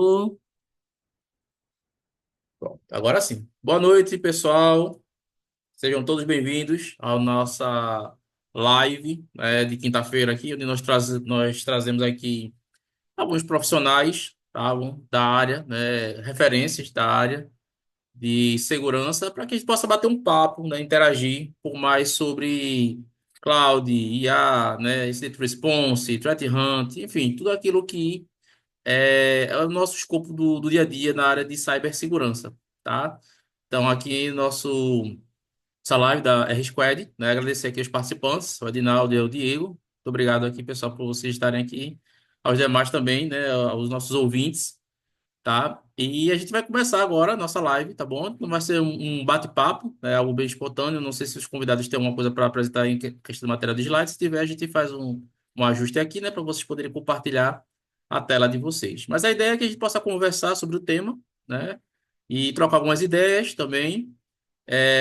Ô, pronto, agora sim. Boa noite, pessoal. Sejam todos bem-vindos à nossa live, de quinta-feira aqui, onde nós trazemos aqui alguns profissionais, tá, bom, da área, né, referências da área de segurança, para que a gente possa bater um papo, né, interagir por mais sobre cloud, IA, né, incident response, threat hunt, enfim, tudo aquilo que é o nosso escopo do dia a dia na área de cibersegurança, tá? Então, aqui, essa live da R-Squad, né? Agradecer aqui os participantes, o Adinaldo e o Diego. Muito obrigado aqui, pessoal, por vocês estarem aqui. Aos demais também, né? Aos nossos ouvintes, tá? E a gente vai começar agora a nossa live, tá bom? Não vai ser um bate-papo, né? Algo bem espontâneo. Não sei se os convidados têm alguma coisa para apresentar em questão de matéria de slides. Se tiver, a gente faz um ajuste aqui, né? Para vocês poderem compartilhar a tela de vocês. Mas a ideia é que a gente possa conversar sobre o tema, né? E trocar algumas ideias também.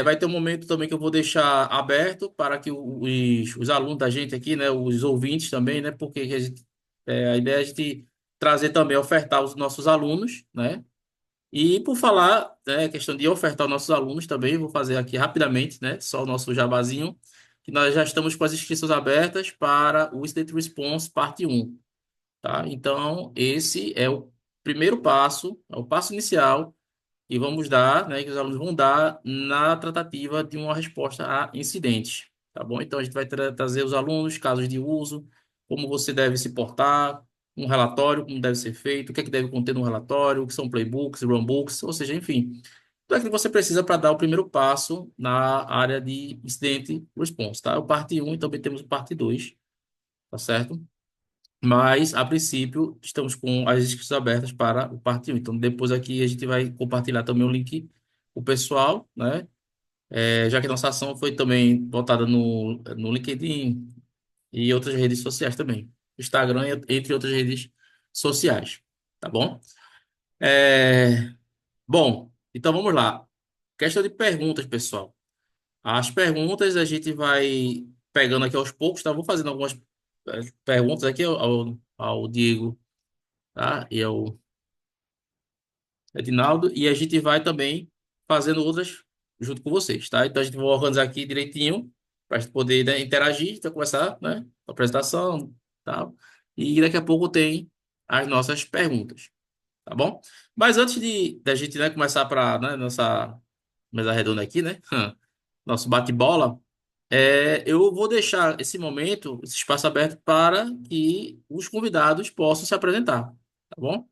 Vai ter um momento também que eu vou deixar aberto para que os alunos da gente aqui, né, os ouvintes também, né, porque a ideia é a gente trazer também, ofertar os nossos alunos, né, e por falar, né, questão de ofertar os nossos alunos também, vou fazer aqui rapidamente, né, só o nosso jabazinho, que nós já estamos com as inscrições abertas para o Incident Response parte um, tá? Então, esse é o primeiro passo, é o passo inicial e vamos dar, né, que os alunos vão dar na tratativa de uma resposta a incidentes, tá bom? Então a gente vai trazer os alunos, casos de uso, como você deve se portar, um relatório, como deve ser feito, o que é que deve conter no relatório, o que são playbooks, runbooks, ou seja, enfim, tudo aquilo que você precisa para dar o primeiro passo na área de incident response, tá? O parte um e também temos o parte 2, tá certo? Mas, a princípio, estamos com as inscrições abertas para o parte 1. Então, depois aqui a gente vai compartilhar também o link com o pessoal, né? Já que nossa ação foi também botada no LinkedIn e outras redes sociais também. Instagram, entre outras redes sociais. Tá bom? É, Bom, então vamos lá. Questão de perguntas, pessoal. As perguntas a gente vai pegando aqui aos poucos, tá? Vou fazendo algumas perguntas aqui ao Diego, tá? E ao Edinaldo, e a gente vai também fazendo outras junto com vocês, tá? Então a gente vai organizar aqui direitinho para a gente poder, né, interagir, então começar, né, a apresentação, tal. E daqui a pouco tem as nossas perguntas, tá bom? Mas antes de da gente, né, começar para, né, nossa mesa redonda aqui, né? Nosso bate-bola, eu vou deixar esse momento, esse espaço aberto para que os convidados possam se apresentar, tá bom?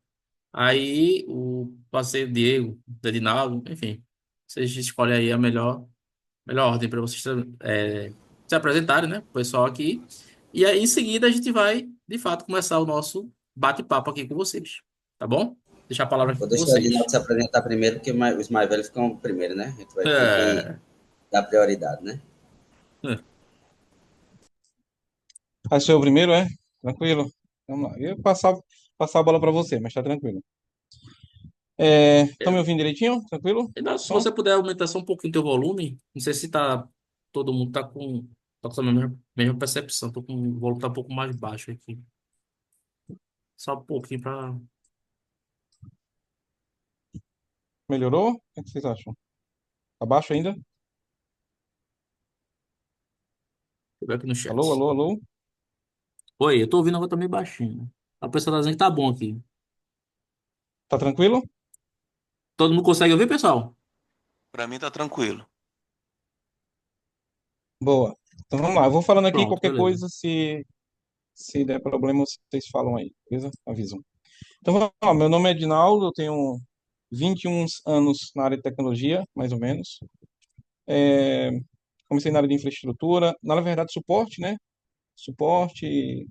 Aí o passeio Diego, Dedinaldo, enfim, vocês escolhem aí a melhor ordem para vocês se apresentarem, né? O pessoal aqui. E aí, em seguida, a gente vai, de fato, começar o nosso bate-papo aqui com vocês. Tá bom? Deixar a palavra aqui Vou com deixar o Edinaldo vocês. se apresentar primeiro, porque os mais velhos ficam primeiro, né? A gente vai ter que É, dar prioridade, né? é, Vai ser o primeiro, é? Tranquilo. Vamos lá. Eu ia passar a bola para você, mas tá tranquilo. Estão me é. ouvindo direitinho? Tranquilo? Então, se Som? você puder aumentar só um pouquinho o teu volume, não sei se tá, todo mundo tá com a mesma percepção. Tô com o volume tá um pouco mais baixo aqui. Só um pouquinho para Melhorou? O que vocês acham? Abaixo ainda? ver aqui no Alô, chat. alô, alô? Oi, eu tô ouvindo agora também baixinho. A pessoa tá dizendo que tá bom aqui. Tá tranquilo? Todo mundo consegue ouvir, pessoal? Pra mim tá tranquilo. Boa. Então vamos lá. Eu vou falando aqui Pronto, qualquer beleza. coisa, se der problema, vocês falam aí, beleza? Avisam. Então vamos lá. Meu nome é Edinaldo, eu tenho 21 anos na área de tecnologia, mais ou menos. É, Comecei na área de infraestrutura, na verdade, suporte, né? Suporte,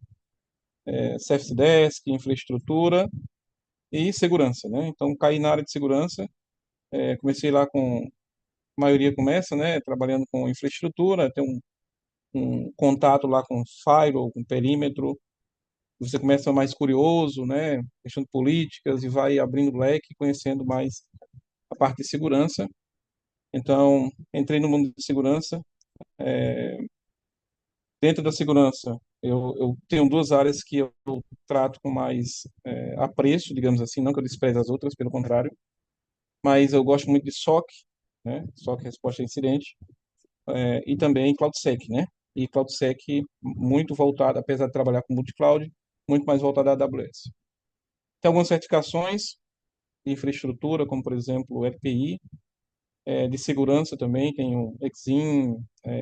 Service Desk, infraestrutura e segurança, né? Então, caí na área de segurança, comecei lá com, a maioria começa, né? Trabalhando com infraestrutura, tem um contato lá com firewall, com perímetro, você começa mais curioso, né? Questão de políticas e vai abrindo leque, conhecendo mais a parte de segurança. Então, entrei no mundo de segurança. Dentro da segurança, Eu tenho duas áreas que eu trato com mais apreço, digamos assim, não que eu despreze as outras, pelo contrário, mas eu gosto muito de SOC, né? SOC, resposta a incidente, e também CloudSec, né? E CloudSec muito voltado, apesar de trabalhar com multi-cloud, muito mais voltado à AWS. Tem algumas certificações de infraestrutura, como por exemplo o LPI, de segurança também, tem o Exim,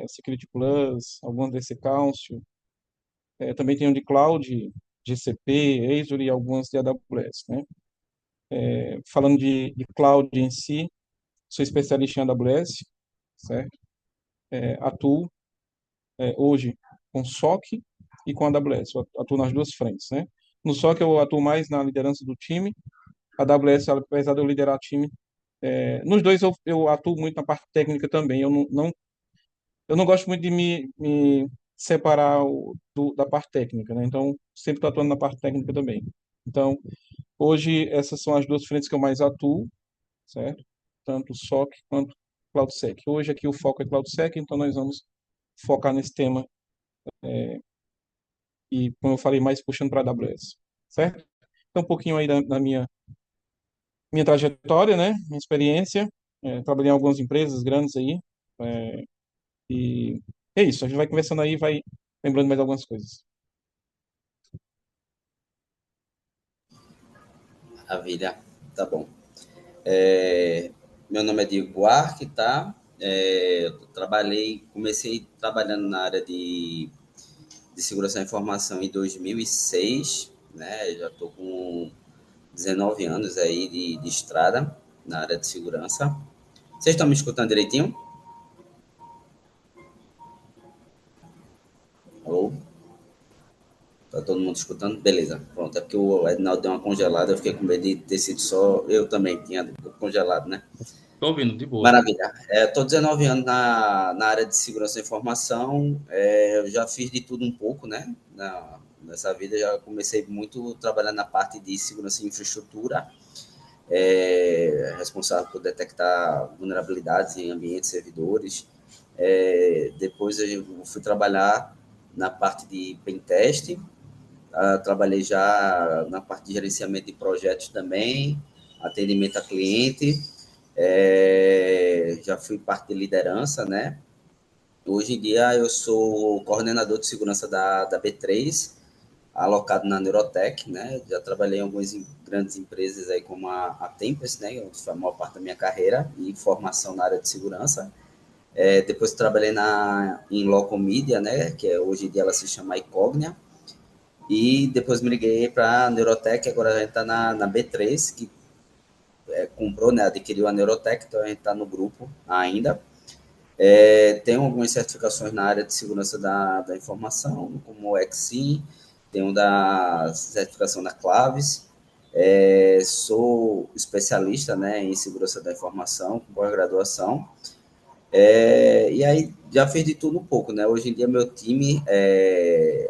Security Plus, algumas DC Council, também tem um de Cloud, GCP, Azure e algumas de AWS, né? Falando de Cloud em si, sou especialista em AWS, certo? Atuo hoje com SOC e com AWS, eu atuo nas duas frentes, né? No SOC eu atuo mais na liderança do time, a AWS, apesar de eu liderar time, nos dois eu atuo muito na parte técnica também, eu não gosto muito de me separar da parte técnica, né? Então, sempre estou atuando na parte técnica também. Então, hoje, essas são as duas frentes que eu mais atuo, certo? Tanto o SOC quanto o CloudSec. Hoje aqui o foco é CloudSec, então nós vamos focar nesse tema e, como eu falei, mais puxando para a AWS, certo? Então, um pouquinho aí da minha trajetória, né? Minha experiência. Trabalhei em algumas empresas grandes aí. é, e é isso, a gente vai conversando aí, vai lembrando mais algumas coisas. Maravilha, tá bom. É, meu nome é Diego Buarque, tá? Comecei trabalhando na área de segurança da informação em 2006, né? Já estou com 19 anos aí de estrada na área de segurança. Vocês estão me escutando direitinho? Alô? Tá todo mundo escutando? Beleza. Pronto, é porque o Ednaldo deu uma congelada, eu fiquei com medo de ter sido só eu também, tinha congelado, né? Tô ouvindo, de boa. Maravilha. Estou 19 anos na área de segurança da informação. Eu já fiz de tudo um pouco, né? Nessa vida, já comecei muito trabalhando na parte de segurança e infraestrutura, responsável por detectar vulnerabilidades em ambientes servidores. Depois eu fui trabalhar na parte de pentest, trabalhei já na parte de gerenciamento de projetos também, atendimento a cliente, já fui parte de liderança, né? Hoje em dia eu sou coordenador de segurança da B3, alocado na Neurotech, né? Já trabalhei em algumas grandes empresas aí como a Tempest, né? Onde foi a maior parte da minha carreira e formação na área de segurança. Depois trabalhei em Locomedia, né? Que hoje em dia ela se chama Icognia. E depois me liguei para a Neurotech, agora a gente está na B3, que comprou, né? Adquiriu a Neurotech, então a gente está no grupo ainda. Tenho algumas certificações na área de segurança da informação, como o XSIM, tenho da certificação da Claves, sou especialista, né, em segurança da informação, com pós-graduação, e aí já fiz de tudo um pouco, né? Hoje em dia meu time,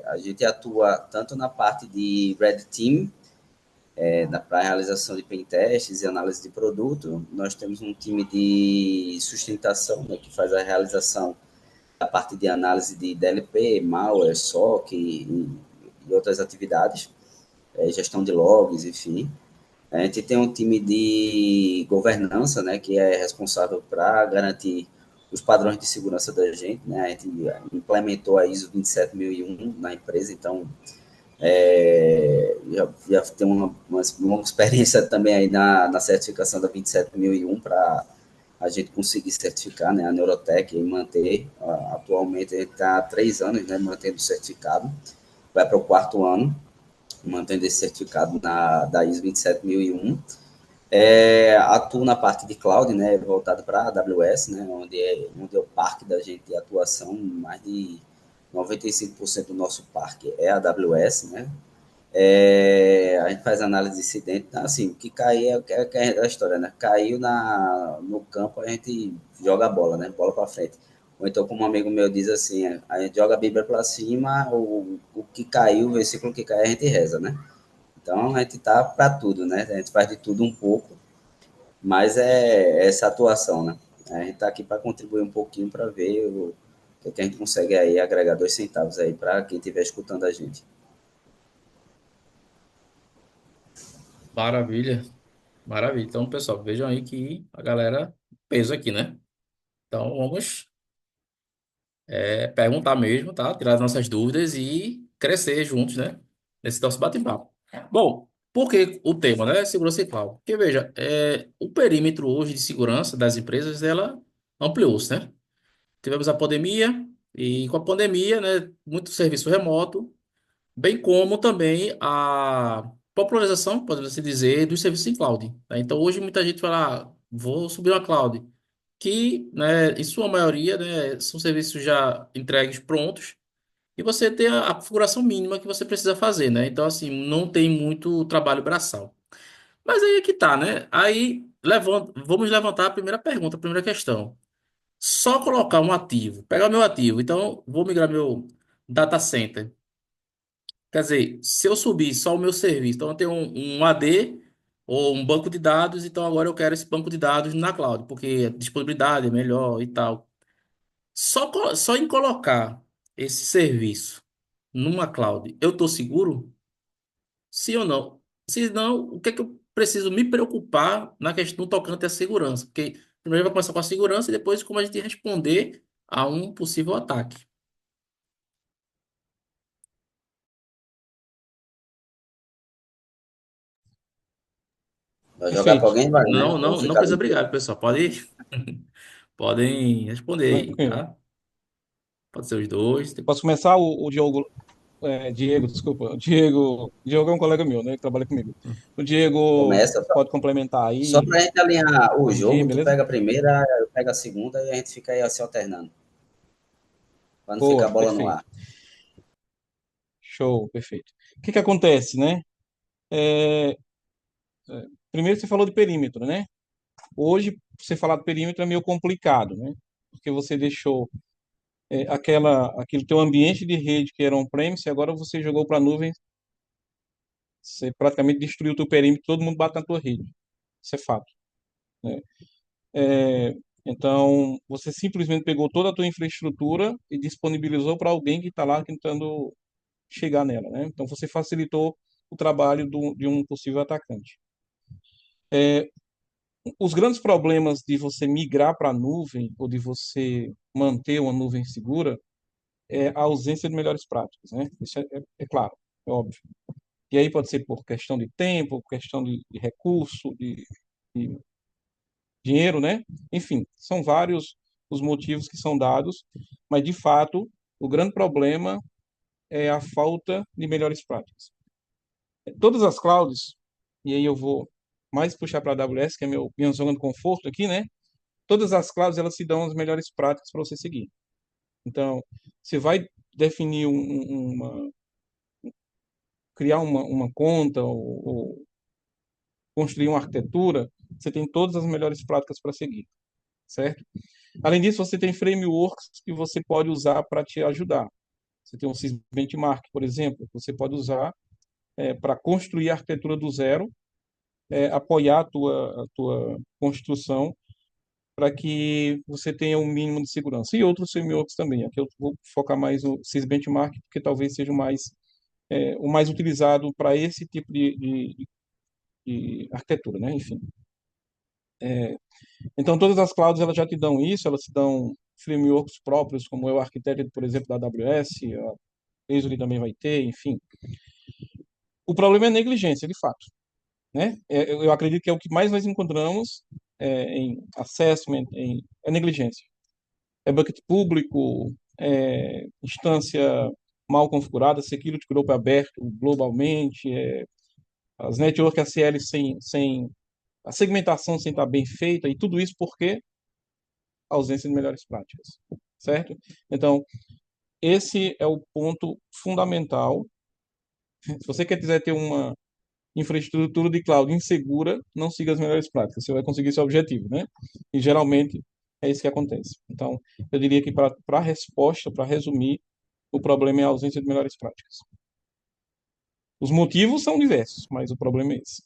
a gente atua tanto na parte de Red Team, para a realização de pentests e análise de produto. Nós temos um time de sustentação, né, que faz a realização da parte de análise de DLP, malware, SOC e outras atividades, gestão de logs, enfim. A gente tem um time de governança, né, que é responsável para garantir os padrões de segurança da gente, né? A gente implementou a ISO 27001 na empresa, então já tem uma longa experiência também aí na certificação da 27001 para a gente conseguir certificar, né, a Neurotech e manter. Atualmente a gente está há 3 anos, né, mantendo o certificado, vai para o 4º ano, mantendo esse certificado da ISO 27001. Atuo na parte de cloud, né, voltado para a AWS, né, onde é o parque da gente de atuação, mais de 95% do nosso parque é a AWS, né. A gente faz análise de incidente, assim, o que cair é a história, né? Caiu no campo, a gente joga a bola, né? Bola para frente. Ou então, como um amigo meu diz assim, a gente joga a Bíblia para cima, o que caiu, o versículo que cai, a gente reza, né? Então, a gente tá para tudo, né? A gente faz de tudo um pouco, mas é essa atuação, né? A gente tá aqui para contribuir um pouquinho para ver o que a gente consegue aí agregar 2 centavos aí para quem estiver escutando a gente. Maravilha, maravilha. Então, pessoal, vejam aí que a galera peso aqui, né? Então, vamos perguntar mesmo, tá? Tirar as nossas dúvidas e crescer juntos, né? Nesse nosso bate-papo. Bom, por que o tema, né? Segurança e cloud? Porque, veja, o perímetro hoje de segurança das empresas, ela ampliou-se, né? Tivemos a pandemia e com a pandemia, né, muito serviço remoto, bem como também a popularização, podemos dizer, dos serviços em cloud, né? Então, hoje muita gente fala, vou subir uma cloud, que, né, em sua maioria, né, são serviços já entregues prontos, e você tem a configuração mínima que você precisa fazer, né? Então, assim, não tem muito trabalho braçal. Mas aí é que tá, né? Aí vamos levantar a primeira pergunta, a primeira questão. Só colocar um ativo, pegar o meu ativo, então vou migrar meu data center. Quer dizer, se eu subir só o meu serviço, então eu tenho um AD ou um banco de dados, então agora eu quero esse banco de dados na cloud, porque a disponibilidade é melhor e tal. Só em colocar esse serviço numa cloud, eu estou seguro? Sim ou não? Se não, o que é que eu preciso me preocupar na questão tocante à segurança? Porque primeiro vai começar com a segurança e depois como a gente responder a um possível ataque. Vai jogar para Perfeito, alguém, vai, né? Não, Ou não, não ficar precisa livre. brigar, pessoal. Podem responder aí, tranquilo. tá? Pode ser os dois. Posso começar? O Diogo, Diego, desculpa. Diego é um colega meu, né? Que trabalha comigo. O Diego Começa, pode complementar só aí, para a gente alinhar o corrigir, jogo, tu beleza? pega a primeira, eu pego a segunda e a gente fica aí se alternando, para não ficar a Boa, bola no perfeito. ar. Show, perfeito. O que que acontece, né? É, primeiro você falou de perímetro, né? Hoje, você falar de perímetro é meio complicado, né? Porque você deixou aquele teu ambiente de rede que era on-premise, e agora você jogou para a nuvem, você praticamente destruiu o teu perímetro, todo mundo bate na tua rede. Isso é fato, né? É, então, você simplesmente pegou toda a tua infraestrutura e disponibilizou para alguém que está lá tentando chegar nela, né? Então, você facilitou o trabalho de um possível atacante. Os grandes problemas de você migrar para a nuvem ou de você manter uma nuvem segura é a ausência de melhores práticas, né? Isso é claro, é óbvio. E aí pode ser por questão de tempo, questão de recurso, de dinheiro, né? Enfim, são vários os motivos que são dados, mas de fato, o grande problema é a falta de melhores práticas. Todas as clouds, e aí eu vou mais puxar para a AWS, que é minha zona de conforto aqui, né? Todas as clouds elas te dão as melhores práticas para você seguir. Então, você vai definir criar uma conta ou construir uma arquitetura, você tem todas as melhores práticas para seguir, certo? Além disso, você tem frameworks que você pode usar para te ajudar. Você tem o Sysbenchmark, por exemplo, que você pode usar para construir a arquitetura do zero, apoiar a tua construção para que você tenha um mínimo de segurança. E outros frameworks também. Aqui eu vou focar mais no Sysbenchmark, porque talvez seja o mais utilizado para esse tipo de arquitetura, né? Enfim. Então, todas as clouds elas já te dão isso, elas te dão frameworks próprios, como é o Architected, por exemplo, da AWS, a Azure também vai ter, enfim. O problema é a negligência, de fato, né? Eu acredito que é o que mais nós encontramos em assessment, é negligência. É bucket público, instância mal configurada, security group aberto globalmente, as network ACL sem a segmentação sem estar bem feita, e tudo isso porque ausência de melhores práticas, certo? Então, esse é o ponto fundamental. Se você quiser ter uma infraestrutura de cloud insegura, não siga as melhores práticas, você vai conseguir seu objetivo, né? E geralmente é isso que acontece. Então, eu diria que para a resposta, para resumir, o problema é a ausência de melhores práticas. Os motivos são diversos, mas o problema é esse.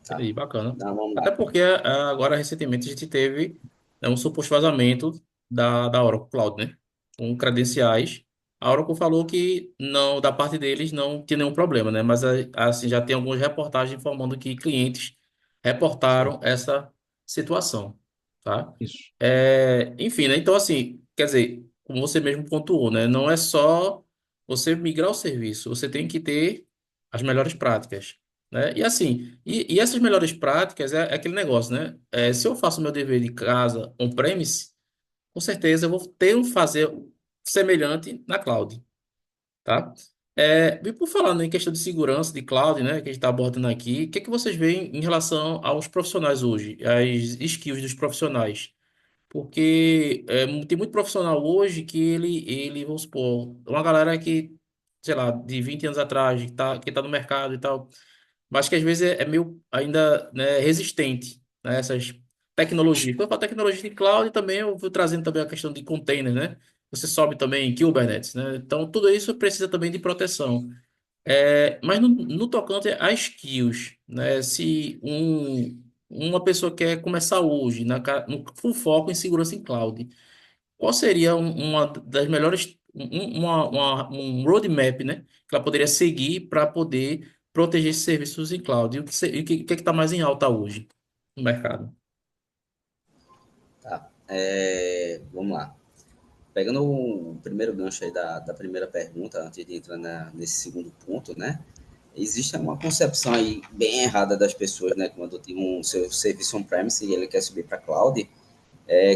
E Tá? aí, bacana. Então, vamos Até lá. porque agora, recentemente, a gente teve, né, um suposto vazamento da Oracle Cloud, né? Com credenciais. A Oracle falou que não, da parte deles não tinha nenhum problema, né? Mas assim já tem algumas reportagens informando que clientes Sim, reportaram essa situação, tá? isso. Enfim, né? Então assim, quer dizer, como você mesmo pontuou, né? Não é só você migrar o serviço, você tem que ter as melhores práticas, né? E assim, e essas melhores práticas é aquele negócio, né? Se eu faço o meu dever de casa on-premise, com certeza eu vou ter um fazer semelhante na cloud, tá? E por falar, né, em questão de segurança de cloud, né, que a gente está abordando aqui, o que é que vocês veem em relação aos profissionais hoje, as skills dos profissionais? Porque tem muito profissional hoje que vamos supor, uma galera que, sei lá, de 20 anos atrás, que tá no mercado e tal, mas que às vezes é meio ainda, né, resistente, né, essas tecnologias. Quando eu falo tecnologia de cloud, também eu vou trazendo também a questão de container, né? Você sobe também em Kubernetes, né? Então, tudo isso precisa também de proteção. Mas no tocante a skills, né? Se uma pessoa quer começar hoje no full foco em segurança em cloud, qual seria uma das melhores, um roadmap, né, que ela poderia seguir para poder proteger esses serviços em cloud? E o que está mais em alta hoje no mercado? Tá. Vamos lá. Pegando o primeiro gancho aí da primeira pergunta, antes de entrar nesse segundo ponto, né? Existe uma concepção aí bem errada das pessoas, né? Quando tem um seu serviço on-premise e ele quer subir para cloud,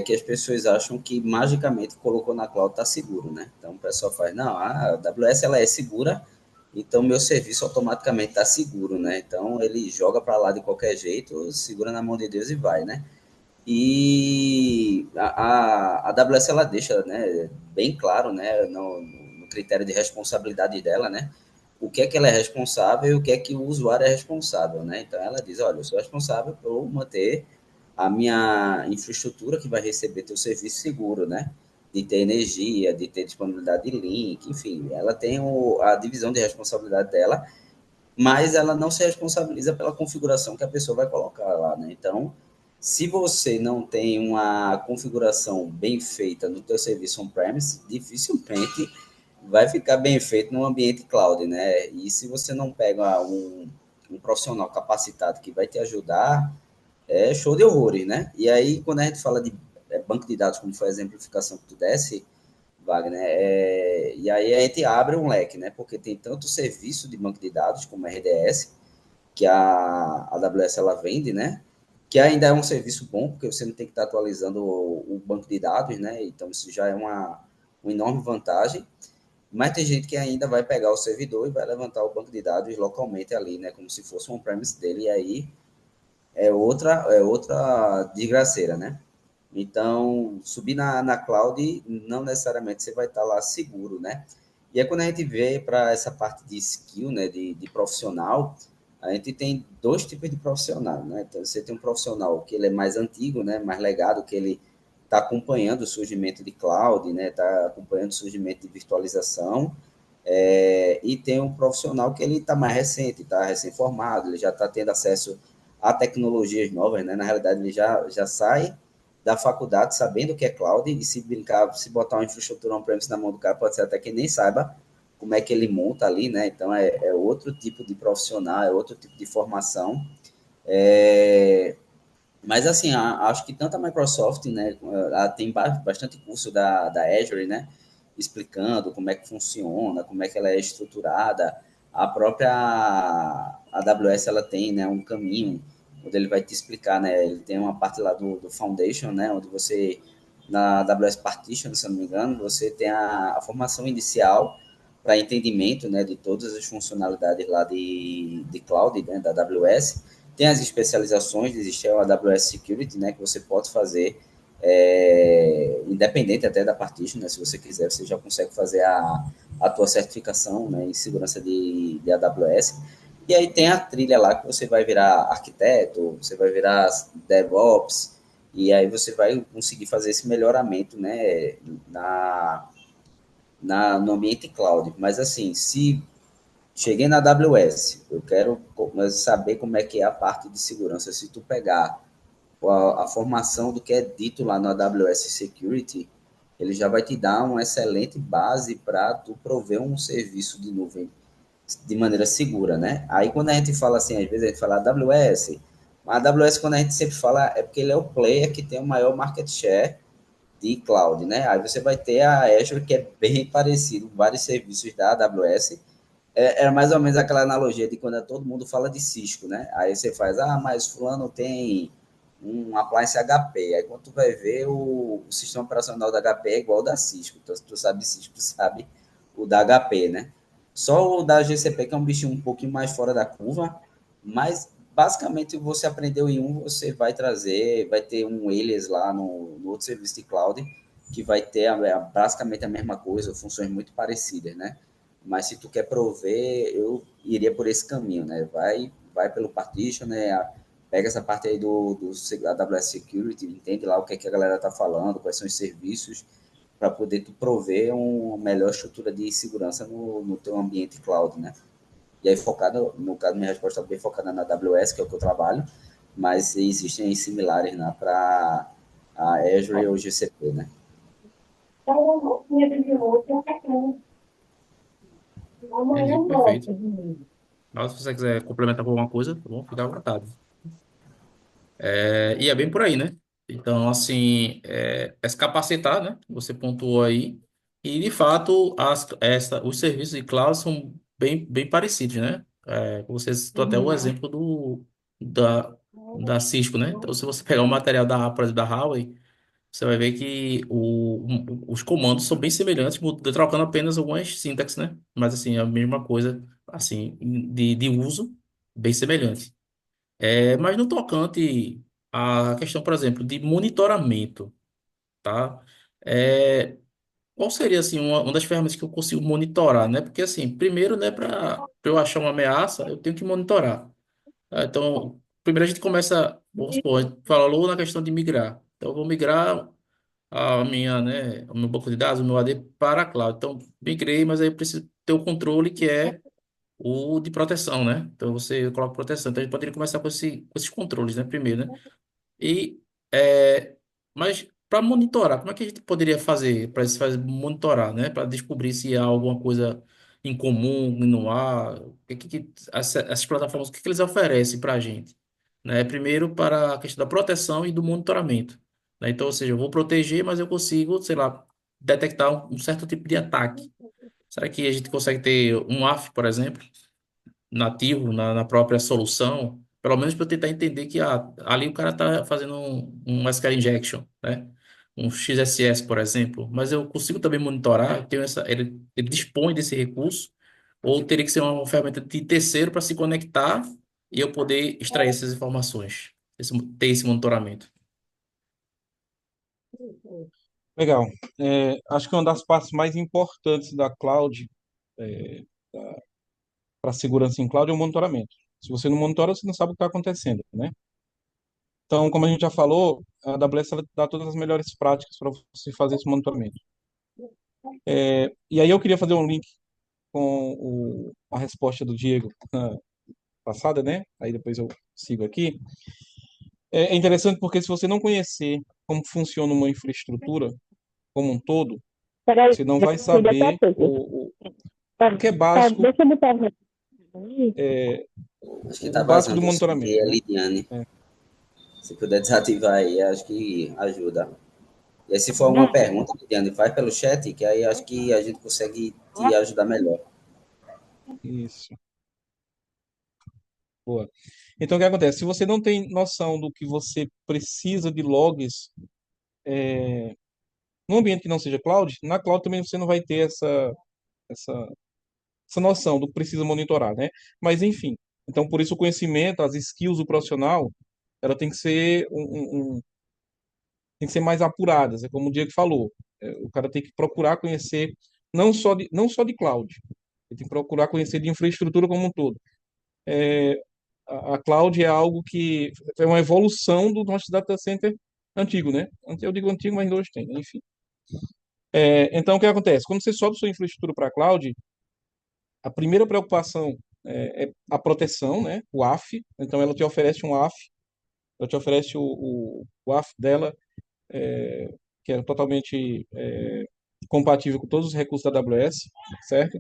que as pessoas acham que magicamente colocou na cloud está seguro, né? Então o pessoal faz, não, a AWS ela é segura, então meu serviço automaticamente está seguro, né? Então ele joga para lá de qualquer jeito, segura na mão de Deus e vai, né? E a AWS ela deixa, né, bem claro, né, no critério de responsabilidade dela, né, o que é que ela é responsável e o que é que o usuário é responsável, né? Então ela diz, olha, eu sou responsável por manter a minha infraestrutura que vai receber teu serviço seguro, né? De ter energia, de ter disponibilidade de link, enfim, ela tem a divisão de responsabilidade dela, mas ela não se responsabiliza pela configuração que a pessoa vai colocar lá, né? Então, se você não tem uma configuração bem feita no teu serviço on-premise, dificilmente vai ficar bem feito no ambiente cloud, né? E se você não pega um profissional capacitado que vai te ajudar, é show de horrores, né? E aí, quando a gente fala de banco de dados, como foi a exemplificação que tu desse, Wagner, e aí a gente abre um leque, né? Porque tem tanto serviço de banco de dados como RDS, que a AWS ela vende, né? Que ainda é um serviço bom, porque você não tem que estar atualizando o banco de dados, né? Então isso já é uma enorme vantagem. Mas tem gente que ainda vai pegar o servidor e vai levantar o banco de dados localmente ali, né? Como se fosse um on-premise dele, e aí é outra desgraceira, né? Então, subir na cloud, não necessariamente você vai estar lá seguro, né? E aí, quando a gente vê para essa parte de skill, né, de profissional, a gente tem dois tipos de profissional, né? Então, você tem um profissional que ele é mais antigo, né, mais legado, que ele está acompanhando o surgimento de cloud, né, está acompanhando o surgimento de virtualização, e tem um profissional que ele está mais recente, está recém-formado, ele já está tendo acesso a tecnologias novas, né? Na realidade, ele já sai da faculdade sabendo o que é cloud, e se brincar, se botar uma infraestrutura on-premise na mão do cara, pode ser até que nem saiba como é que ele monta ali, né? Então, é outro tipo de profissional, é outro tipo de formação. Mas, assim, acho que tanto a Microsoft, né, ela tem bastante curso da Azure, né, explicando como é que funciona, como é que ela é estruturada. A própria AWS, ela tem, né, um caminho onde ele vai te explicar, né, ele tem uma parte lá do Foundation, né, onde você, na AWS Partition, se eu não me engano, você tem a formação inicial para entendimento, né, de todas as funcionalidades lá de cloud, né, da AWS. Tem as especializações, existe a AWS Security, né, que você pode fazer independente até da partition, né, se você quiser, você já consegue fazer a tua certificação, né, em segurança de AWS. E aí tem a trilha lá que você vai virar arquiteto, você vai virar DevOps, e aí você vai conseguir fazer esse melhoramento, né, no ambiente cloud. Mas assim, se cheguei na AWS, eu quero saber como é que é a parte de segurança. Se tu pegar a formação do que é dito lá no AWS Security, ele já vai te dar uma excelente base para tu prover um serviço de nuvem de maneira segura, né? Aí quando a gente fala assim, às vezes a gente fala AWS, mas a AWS quando a gente sempre fala é porque ele é o player que tem o maior market share de cloud, né? Aí você vai ter a Azure, que é bem parecido, vários serviços da AWS. É mais ou menos aquela analogia de quando todo mundo fala de Cisco, né? Aí você faz, mas fulano tem um appliance HP. Aí quando tu vai ver, o sistema operacional da HP é igual ao da Cisco. Então, se tu sabe Cisco, tu sabe o da HP, né? Só o da GCP, que é um bichinho um pouquinho mais fora da curva, mas basicamente você aprendeu em um, você vai trazer, vai ter um alias lá no outro serviço de cloud, que vai ter basicamente a mesma coisa, funções muito parecidas, né? Mas se tu quer prover, eu iria por esse caminho, né? Vai pelo partition, né? Pega essa parte aí do AWS Security, entende lá o que é que a galera tá falando, quais são os serviços, para poder tu prover uma melhor estrutura de segurança no teu ambiente cloud, né? E aí focado, no caso, minha resposta é bem focada na AWS, que é o que eu trabalho, mas existem similares, né, para a Azure ou GCP, né? Entendi, perfeito. Mas se você quiser complementar com alguma coisa, tá bom? Fica à vontade. E é bem por aí, né? Então, assim, é se capacitar, né? Você pontuou aí. E, de fato, os serviços de cloud são bem parecidos, né? Você citou até o exemplo da Cisco, né? Então, se você pegar o material por exemplo, da Huawei, você vai ver que os comandos são bem semelhantes, trocando apenas algumas sintaxes, né? Mas, assim, é a mesma coisa, assim, de uso, bem semelhante. Mas no tocante à questão, por exemplo, de monitoramento, tá? É, qual seria, assim, uma das ferramentas que eu consigo monitorar, né? Porque, assim, primeiro, né, para eu achar uma ameaça, eu tenho que monitorar. Tá? Então, primeiro a gente começa, vamos supor, a gente falou na questão de migrar. Então, eu vou migrar o meu banco de dados, o meu AD para a cloud. Então, migrei, mas aí eu preciso ter o controle que é o de proteção, né? Então, você coloca proteção. Então, a gente poderia começar com esses controles, né? Primeiro, né? E, é, mas para monitorar, como é que a gente poderia fazer para monitorar, né? Para descobrir se há alguma coisa em comum, não há, essas plataformas, o que eles oferecem para a gente, né? Primeiro, para a questão da proteção e do monitoramento, né? Então, ou seja, eu vou proteger, mas eu consigo, sei lá, detectar um certo tipo de ataque. Será que a gente consegue ter um AF, por exemplo? Nativo na própria solução, pelo menos para eu tentar entender que ali o cara está fazendo um SQL injection, né? Um XSS, por exemplo, mas eu consigo também monitorar, eu tenho ele dispõe desse recurso, ou teria que ser uma ferramenta de terceiro para se conectar e eu poder extrair essas informações, ter esse monitoramento. Legal. Acho que uma das partes mais importantes da cloud, para segurança em cloud, é o monitoramento. Se você não monitora, você não sabe o que está acontecendo, né? Então, como a gente já falou, a AWS ela dá todas as melhores práticas para você fazer esse monitoramento. E aí eu queria fazer um link com a resposta do Diego passada, né? Aí depois eu sigo aqui. É interessante porque se você não conhecer como funciona uma infraestrutura como um todo, Peraí, você não já vai fui daqui a saber pouco. o que é Tá, básico, deixa eu botar Acho que o tá básico do vazando o som monitoramento, aqui, é né? Lidiane. É, Se puder desativar aí, acho que ajuda. E aí, se for alguma pergunta, Lidiane, faz pelo chat, que aí acho que a gente consegue te ajudar melhor. isso. Boa. Então, o que acontece? Se você não tem noção do que você precisa de logs num ambiente que não seja cloud, na cloud também você não vai ter essa, essa noção do que precisa monitorar, né? Mas, enfim. Então, por isso o conhecimento, as skills do profissional, ela tem que ser tem que ser mais apuradas. É como o Diego falou. O cara tem que procurar conhecer não só de cloud. Ele tem que procurar conhecer de infraestrutura como um todo. A cloud é algo que é uma evolução do nosso data center antigo, né? Eu digo antigo, mas ainda hoje tem, né? Enfim. Então, o que acontece? Quando você sobe sua infraestrutura para a cloud, a primeira preocupação é a proteção, né? O AF. Então, ela te oferece um AF, ela te oferece o AF dela, que é totalmente compatível com todos os recursos da AWS, certo?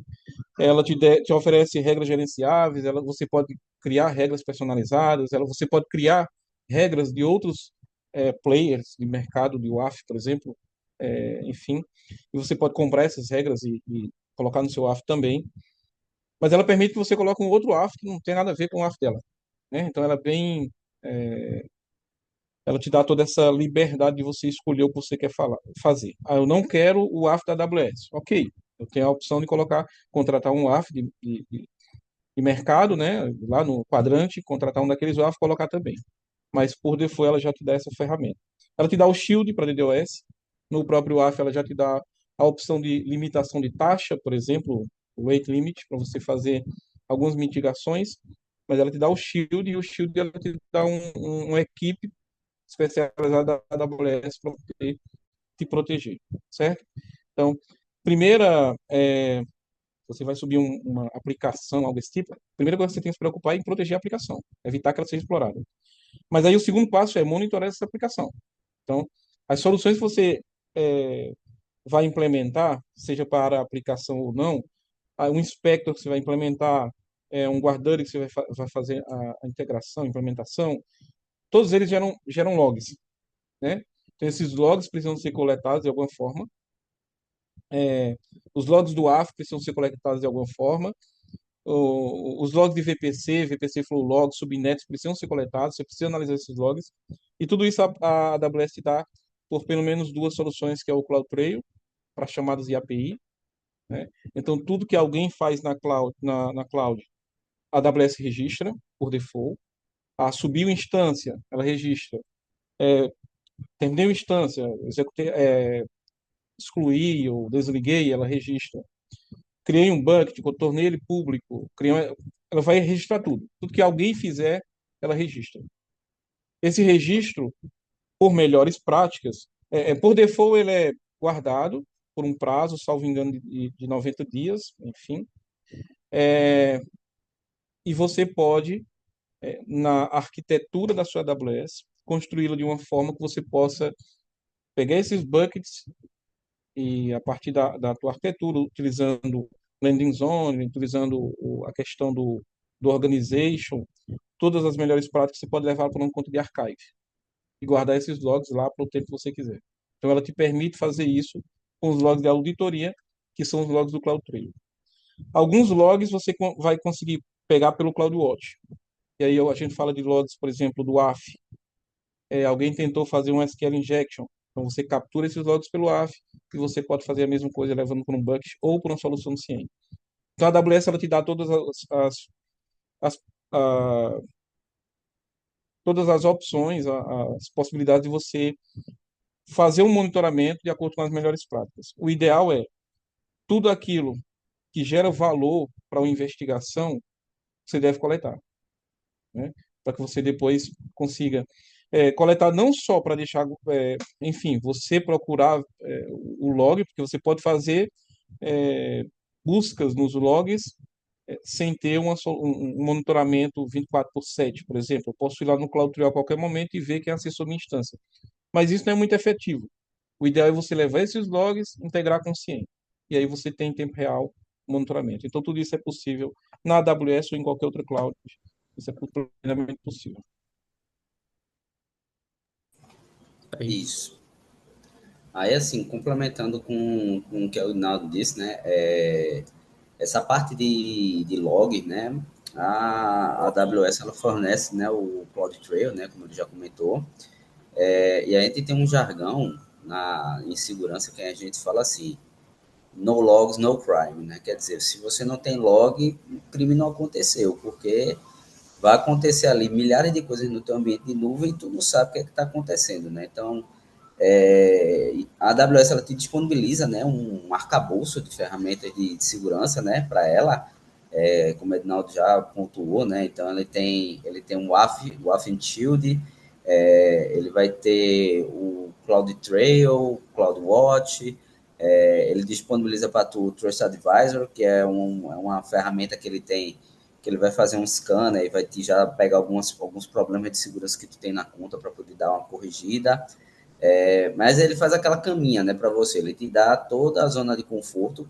Ela te oferece regras gerenciáveis, você pode criar regras personalizadas, você pode criar regras de outros players de mercado, de WAF, por exemplo, enfim, e você pode comprar essas regras e colocar no seu WAF também, mas ela permite que você coloque um outro WAF que não tem nada a ver com o WAF dela, né? Então ela é bem, ela te dá toda essa liberdade de você escolher o que você quer fazer. Ah, eu não quero o WAF da AWS. Ok, eu tenho a opção de contratar um WAF de mercado, né? Lá no quadrante, contratar um daqueles WAF e colocar também. Mas por default ela já te dá essa ferramenta. Ela te dá o shield para DDoS. No próprio WAF ela já te dá a opção de limitação de taxa, por exemplo, o rate limit, para você fazer algumas mitigações. Mas ela te dá o shield e o shield ela te dá uma equipe especializada da AWS para te proteger, certo? Então, primeira, você vai subir uma aplicação, algo desse tipo, a primeira coisa que você tem que se preocupar é em proteger a aplicação, evitar que ela seja explorada. Mas aí o segundo passo é monitorar essa aplicação. Então, as soluções que você é, vai implementar, seja para a aplicação ou não, um inspector que você vai implementar, um guardião que você vai fazer a integração, a implementação, todos eles geram logs, né? Então, esses logs precisam ser coletados de alguma forma. Os logs do AF precisam ser coletados de alguma forma. Os logs de VPC, VPC Flow Logs, subnets precisam ser coletados. Você precisa analisar esses logs. E tudo isso a AWS dá por pelo menos duas soluções, que é o CloudTrail, para chamadas de API, né? Então, tudo que alguém faz na cloud, a AWS registra por default. Subiu instância, ela registra. Terminei uma instância, executei, excluí ou desliguei, ela registra. Criei um bucket, tornei ele público, ela vai registrar tudo. Tudo que alguém fizer, ela registra. Esse registro, por melhores práticas, por default ele é guardado por um prazo, salvo engano, de 90 dias, enfim. E você pode, na arquitetura da sua AWS, construí-la de uma forma que você possa pegar esses buckets e a partir da tua arquitetura, utilizando landing zone, utilizando a questão do organization, todas as melhores práticas você pode levar para um conta de archive e guardar esses logs lá para o tempo que você quiser. Então, ela te permite fazer isso com os logs de auditoria, que são os logs do CloudTrail. Alguns logs você vai conseguir pegar pelo CloudWatch. E aí a gente fala de logs, por exemplo, do AF. Alguém tentou fazer um SQL injection. Então você captura esses logs pelo AF e você pode fazer a mesma coisa levando para um bucket ou para uma solução do CIEM. Então a AWS ela te dá as, a- todas as opções, as possibilidades de você fazer um monitoramento de acordo com as melhores práticas. O ideal é tudo aquilo que gera valor para uma investigação, você deve coletar, né? Para que você depois consiga coletar não só para deixar, enfim, você procurar o log, porque você pode fazer é, buscas nos logs sem ter um monitoramento 24/7, por exemplo. Eu posso ir lá no CloudTrail a qualquer momento e ver quem acessou minha instância. Mas isso não é muito efetivo. O ideal é você levar esses logs, integrar com o CIEM. E aí você tem em tempo real o monitoramento. Então, tudo isso é possível na AWS ou em qualquer outra cloud. Isso é plenamente possível. É isso. Isso. Aí, assim, complementando com o que o Hinaldo disse, né? Essa parte de log, né? A AWS ela fornece, né, o CloudTrail, né, como ele já comentou. E a gente tem um jargão em segurança que a gente fala assim: no logs, no crime, né? Quer dizer, se você não tem log, o crime não aconteceu, porque vai acontecer ali milhares de coisas no teu ambiente de nuvem e tu não sabe o que é que está acontecendo, né? Então, a AWS ela te disponibiliza, né, um arcabouço de ferramentas de segurança, né, para ela, como o Ednaldo já pontuou, né? Então ele tem um WAF and Shield, ele vai ter o CloudTrail, CloudWatch, ele disponibiliza para tu o Trust Advisor, que é uma ferramenta que ele tem, que ele vai fazer um scanner e vai te já pegar alguns problemas de segurança que tu tem na conta para poder dar uma corrigida. Mas ele faz aquela caminha, né, para você. Ele te dá toda a zona de conforto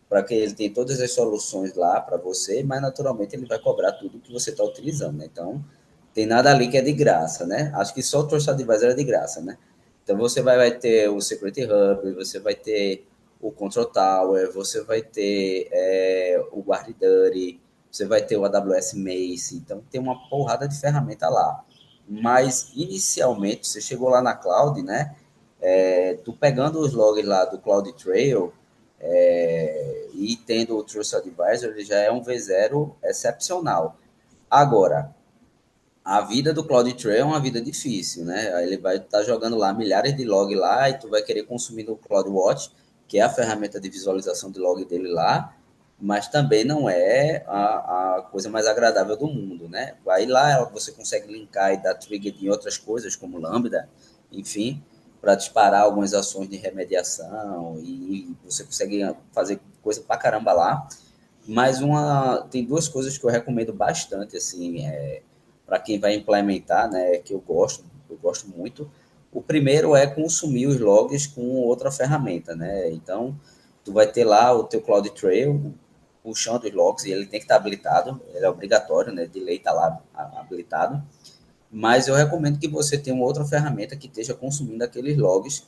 para que ele tenha todas as soluções lá para você, mas naturalmente ele vai cobrar tudo que você está utilizando, né? Então, tem nada ali que é de graça, né? Acho que só o Trust Advisor é de graça, né? Então, você vai ter o Security Hub, você vai ter o Control Tower, você vai ter o Guard Duty, você vai ter o AWS Mace. Então, tem uma porrada de ferramenta lá. Mas, inicialmente, você chegou lá na cloud, né? Tu pegando os logs lá do CloudTrail e tendo o Trust Advisor, ele já é um V0 excepcional. Agora, a vida do CloudTrail é uma vida difícil, né? Aí ele vai estar jogando lá milhares de log lá e tu vai querer consumir no CloudWatch, que é a ferramenta de visualização de log dele lá, mas também não é a coisa mais agradável do mundo, né? Aí lá você consegue linkar e dar trigger em outras coisas, como Lambda, enfim, para disparar algumas ações de remediação e você consegue fazer coisa pra caramba lá. Mas tem duas coisas que eu recomendo bastante, assim, para quem vai implementar, né, que eu gosto muito. O primeiro é consumir os logs com outra ferramenta, né? Então, tu vai ter lá o teu CloudTrail puxando os logs e ele tem que estar habilitado, ele é obrigatório, né? De lei está lá habilitado. Mas eu recomendo que você tenha uma outra ferramenta que esteja consumindo aqueles logs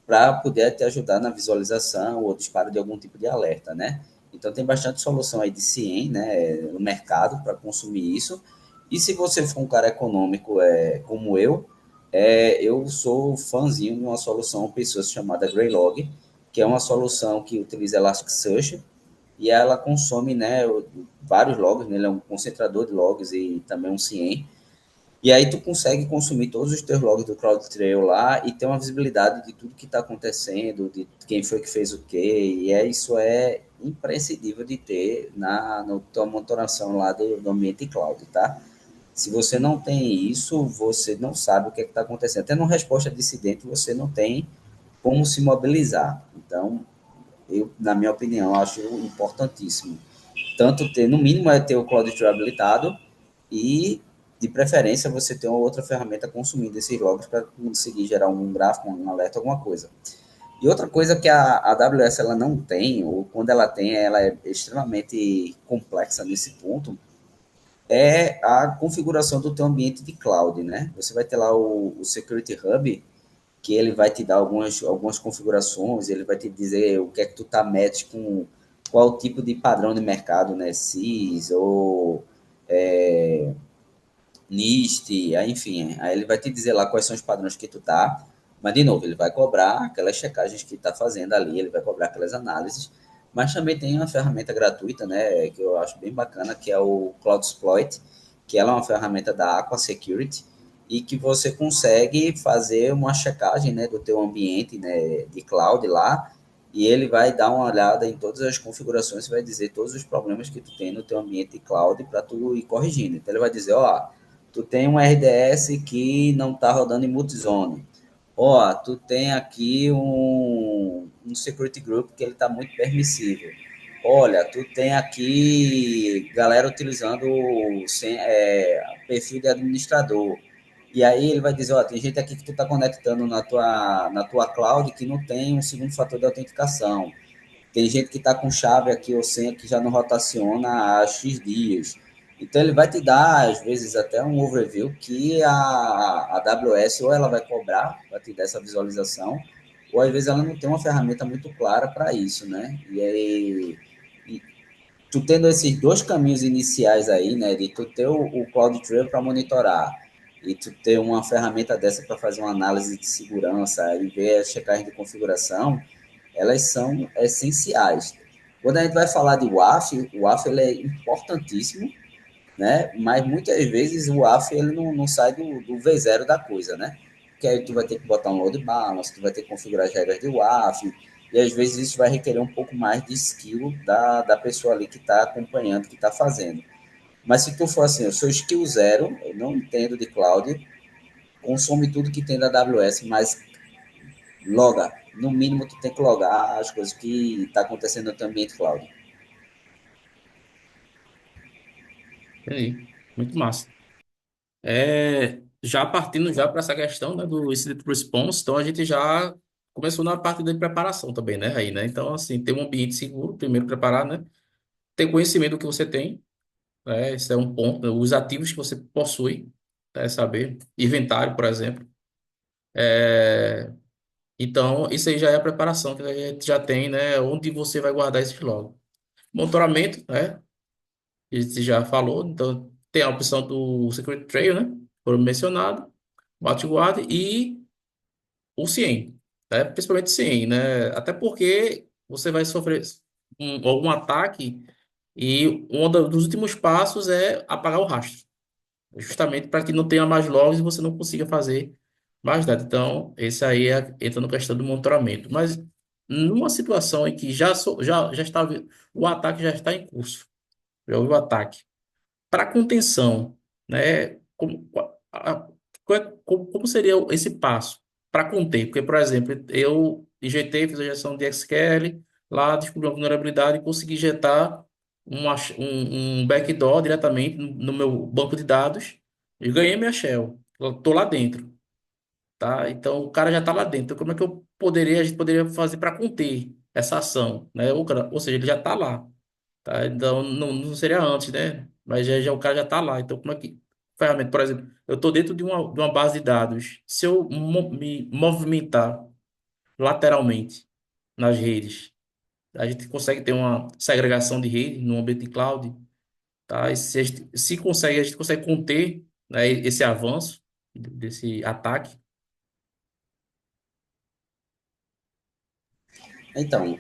para poder te ajudar na visualização ou disparo de algum tipo de alerta, né? Então tem bastante solução aí de CIEM, né, no mercado para consumir isso. E se você for um cara econômico como eu sou fãzinho de uma solução open source chamada Greylog, que é uma solução que utiliza Elasticsearch e ela consome, né, vários logs, né, ele é um concentrador de logs e também um CIEM, e aí tu consegue consumir todos os teus logs do CrowdTrail lá e ter uma visibilidade de tudo que está acontecendo, de quem foi que fez o quê, e isso é imprescindível de ter na tua monitoração lá do ambiente cloud, tá? Se você não tem isso, você não sabe o que está acontecendo. Até numa resposta de incidente, você não tem como se mobilizar. Então, na minha opinião, acho importantíssimo. Tanto ter, no mínimo, é ter o CloudTrail habilitado e, de preferência, você ter uma outra ferramenta consumindo esses logs para conseguir gerar um gráfico, um alerta, alguma coisa. E outra coisa que a AWS ela não tem, ou quando ela tem, ela é extremamente complexa nesse ponto, é a configuração do teu ambiente de cloud, né? Você vai ter lá o Security Hub, que ele vai te dar algumas configurações, ele vai te dizer o que é que tu tá match com qual tipo de padrão de mercado, né? CIS ou NIST, aí, enfim, aí ele vai te dizer lá quais são os padrões que tu tá, mas de novo, ele vai cobrar aquelas checagens que tá fazendo ali, ele vai cobrar aquelas análises, mas também tem uma ferramenta gratuita, né, que eu acho bem bacana, que é o CloudSploit, que ela é uma ferramenta da Aqua Security e que você consegue fazer uma checagem, né, do teu ambiente, né, de cloud lá, e ele vai dar uma olhada em todas as configurações e vai dizer todos os problemas que tu tem no teu ambiente de cloud para tu ir corrigindo. Então ele vai dizer, ó, tu tem um RDS que não está rodando em multizone. Ó, tu tem aqui um security group que ele está muito permissivo. Olha, tu tem aqui galera utilizando perfil de administrador. E aí ele vai dizer, ó, tem gente aqui que tu está conectando na tua cloud que não tem um segundo fator de autenticação. Tem gente que está com chave aqui ou senha que já não rotaciona há X dias. Então, ele vai te dar, às vezes, até um overview que a AWS ou ela vai cobrar para te dar essa visualização, ou às vezes ela não tem uma ferramenta muito clara para isso, né? E aí, tu tendo esses dois caminhos iniciais aí, né, de tu ter o CloudTrail para monitorar e tu ter uma ferramenta dessa para fazer uma análise de segurança e ver a checagem de configuração, elas são essenciais. Quando a gente vai falar de WAF, o WAF ele é importantíssimo, né? Mas muitas vezes o WAF ele não sai do V0 da coisa, né? Porque aí tu vai ter que botar um load balance, tu vai ter que configurar as regras de WAF, e às vezes isso vai requerer um pouco mais de skill da pessoa ali que está acompanhando, que está fazendo. Mas se tu for assim, eu sou skill zero, eu não entendo de cloud, consome tudo que tem da AWS, mas loga. No mínimo, tu tem que logar as coisas que está acontecendo no teu ambiente cloud. Entendi. Muito massa. É, já partindo já para essa questão, né, do incident response, então a gente já começou na parte de preparação também, né, aí, né? Então, assim, ter um ambiente seguro, primeiro preparar, né? Ter conhecimento do que você tem, né? Esse é um ponto, né? Os ativos que você possui, né? Saber, inventário, por exemplo. Então, isso aí já é a preparação que a gente já tem, né? Onde você vai guardar esses logs. Monitoramento, né? A gente já falou, então tem a opção do Security Trail, né? Foi mencionado, WatchGuard e o CIEM, né? Principalmente o CIEM, né? Até porque você vai sofrer algum ataque e dos últimos passos é apagar o rastro, justamente para que não tenha mais logs e você não consiga fazer mais nada. Então, esse aí entra no questão do monitoramento. Mas numa situação em que já está, o ataque já está em curso, já houve o ataque para contenção, né? Como seria esse passo para conter? Porque, por exemplo, eu injetei, fiz a injeção de SQL, lá descobri uma vulnerabilidade e consegui injetar um backdoor diretamente no meu banco de dados e ganhei minha shell. Estou lá dentro, tá? Então, o cara já está lá dentro. Então, como é que a gente poderia fazer para conter essa ação, né? Ou seja, ele já está lá. Tá? Então, não seria antes, né? Mas já o cara já está lá. Então, como é que. Ferramenta, por exemplo, eu estou dentro de uma base de dados. Se eu me movimentar lateralmente nas redes, a gente consegue ter uma segregação de rede no ambiente de cloud, tá? E se consegue, a gente consegue conter, né, esse avanço desse ataque. Então,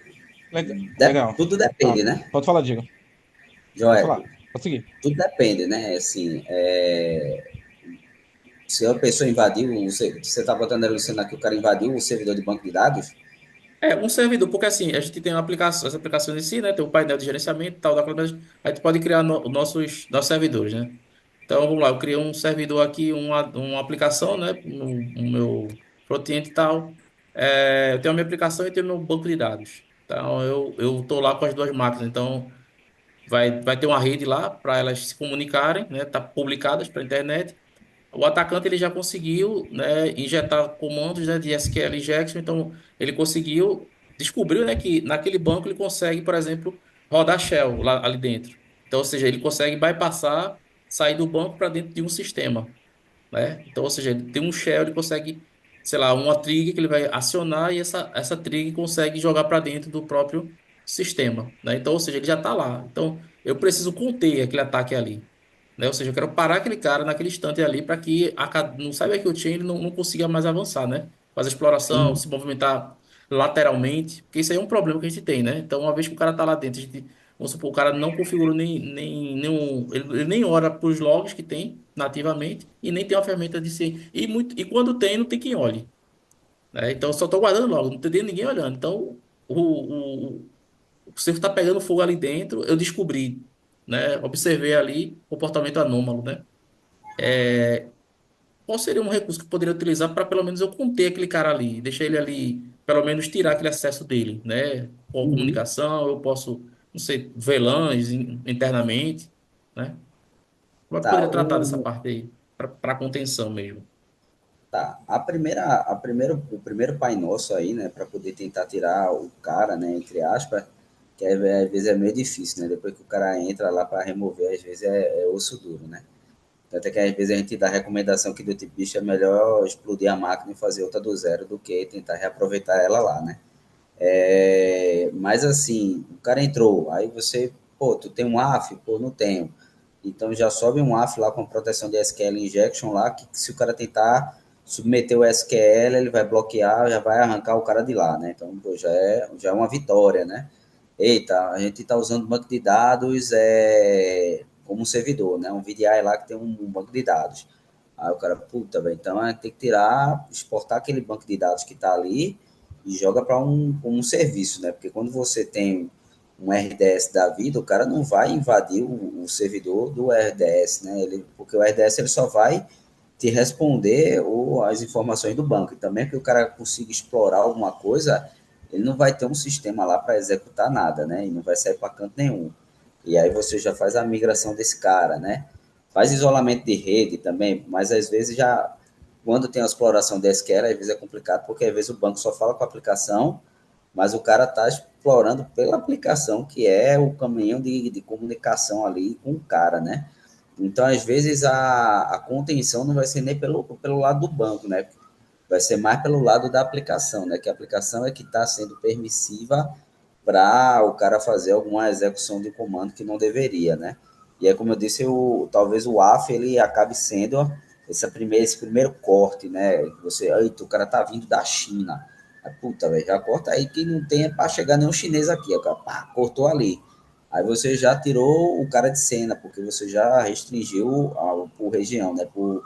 Legal. tudo Ah, depende, né, pode falar, Diego. Pode Joel? falar. Pode seguir. Tudo depende, né? Assim, se a pessoa invadiu, você está botando ali o cenário que o cara invadiu o servidor de banco de dados, É, um servidor, porque assim, a gente tem uma aplicação, as aplicações em si, né? Tem o painel de gerenciamento e tal, a gente pode criar nossos servidores, né? Então, vamos lá, eu criei um servidor aqui, uma aplicação, né? No meu front-end e tal. Eu tenho a minha aplicação e tenho o meu banco de dados. Então, eu tô lá com as duas máquinas. Então, vai ter uma rede lá para elas se comunicarem, né? Tá publicadas para a internet. O atacante ele já conseguiu, né, injetar comandos, né, de SQL injection, então ele conseguiu, descobriu, né, que naquele banco ele consegue, por exemplo, rodar shell lá ali dentro. Então, ou seja, ele consegue bypassar, sair do banco para dentro de um sistema, né? Então, ou seja, ele tem um shell, ele consegue, sei lá, uma trigger que ele vai acionar e essa trigger consegue jogar para dentro do próprio sistema, né? Então, ou seja, ele já está lá. Então, eu preciso conter aquele ataque ali, né? Ou seja, eu quero parar aquele cara naquele instante ali para que no cyberkill ele não consiga mais avançar, né? Fazer exploração, se movimentar lateralmente, porque isso aí é um problema que a gente tem, né? Então, uma vez que o cara tá lá dentro, vamos supor, o cara não configurou nenhum, ele nem olha para os logs que tem nativamente e nem tem uma ferramenta de ser e quando tem, não tem quem olhe, né? Então, eu só tô guardando logo, não tem ninguém olhando. Então, o cerco tá pegando fogo ali dentro, eu descobri, né? Observei ali comportamento anômalo, né? Qual seria um recurso que eu poderia utilizar para pelo menos eu conter aquele cara ali, deixar ele ali, pelo menos tirar aquele acesso dele, né? Com comunicação, eu posso, não sei, VLANs internamente, né? Como é que eu tá? poderia tratar dessa parte aí, para contenção mesmo? Tá. O primeiro Pai Nosso aí, né, para poder tentar tirar o cara, né, entre aspas, que às vezes é meio difícil, né? Depois que o cara entra lá para remover, às vezes é osso duro, né? Até que às vezes a gente dá a recomendação que do tipo, bicho, é melhor explodir a máquina e fazer outra do zero do que tentar reaproveitar ela lá, né? Mas assim, o cara entrou, aí você, pô, tu tem um AF? Pô, não tenho. Então já sobe um AF lá com proteção de SQL injection lá, que se o cara tentar submeter o SQL, ele vai bloquear, já vai arrancar o cara de lá, né? Então, pô, já é uma vitória, né? Eita, a gente está usando banco de dados como um servidor, né? Um VDI lá que tem um banco de dados. Aí o cara, puta, velho, então a gente tem que tirar, exportar aquele banco de dados que está ali e joga para um serviço, né? Porque quando você tem um RDS da vida, o cara não vai invadir o servidor do RDS, né? Porque o RDS ele só vai te responder as informações do banco. E também que o cara consiga explorar alguma coisa, ele não vai ter um sistema lá para executar nada, né? E não vai sair para canto nenhum. E aí você já faz a migração desse cara, né? faz isolamento de rede também, mas às vezes já, quando tem a exploração de SQL, às vezes é complicado, porque às vezes o banco só fala com a aplicação, mas o cara está explorando pela aplicação, que é o caminho de comunicação ali com o cara, né? Então, às vezes, a contenção não vai ser nem pelo lado do banco, né? Vai ser mais pelo lado da aplicação, né? Que a aplicação é que está sendo permissiva para o cara fazer alguma execução de comando que não deveria, né? E aí, como eu disse, talvez o AF ele acabe sendo esse primeiro corte, né? Você, eita, o cara tá vindo da China. Aí, puta, velho, já corta aí que não tem para chegar nenhum chinês aqui. O cara, pá, cortou ali. Aí você já tirou o cara de cena, porque você já restringiu por região, né? Por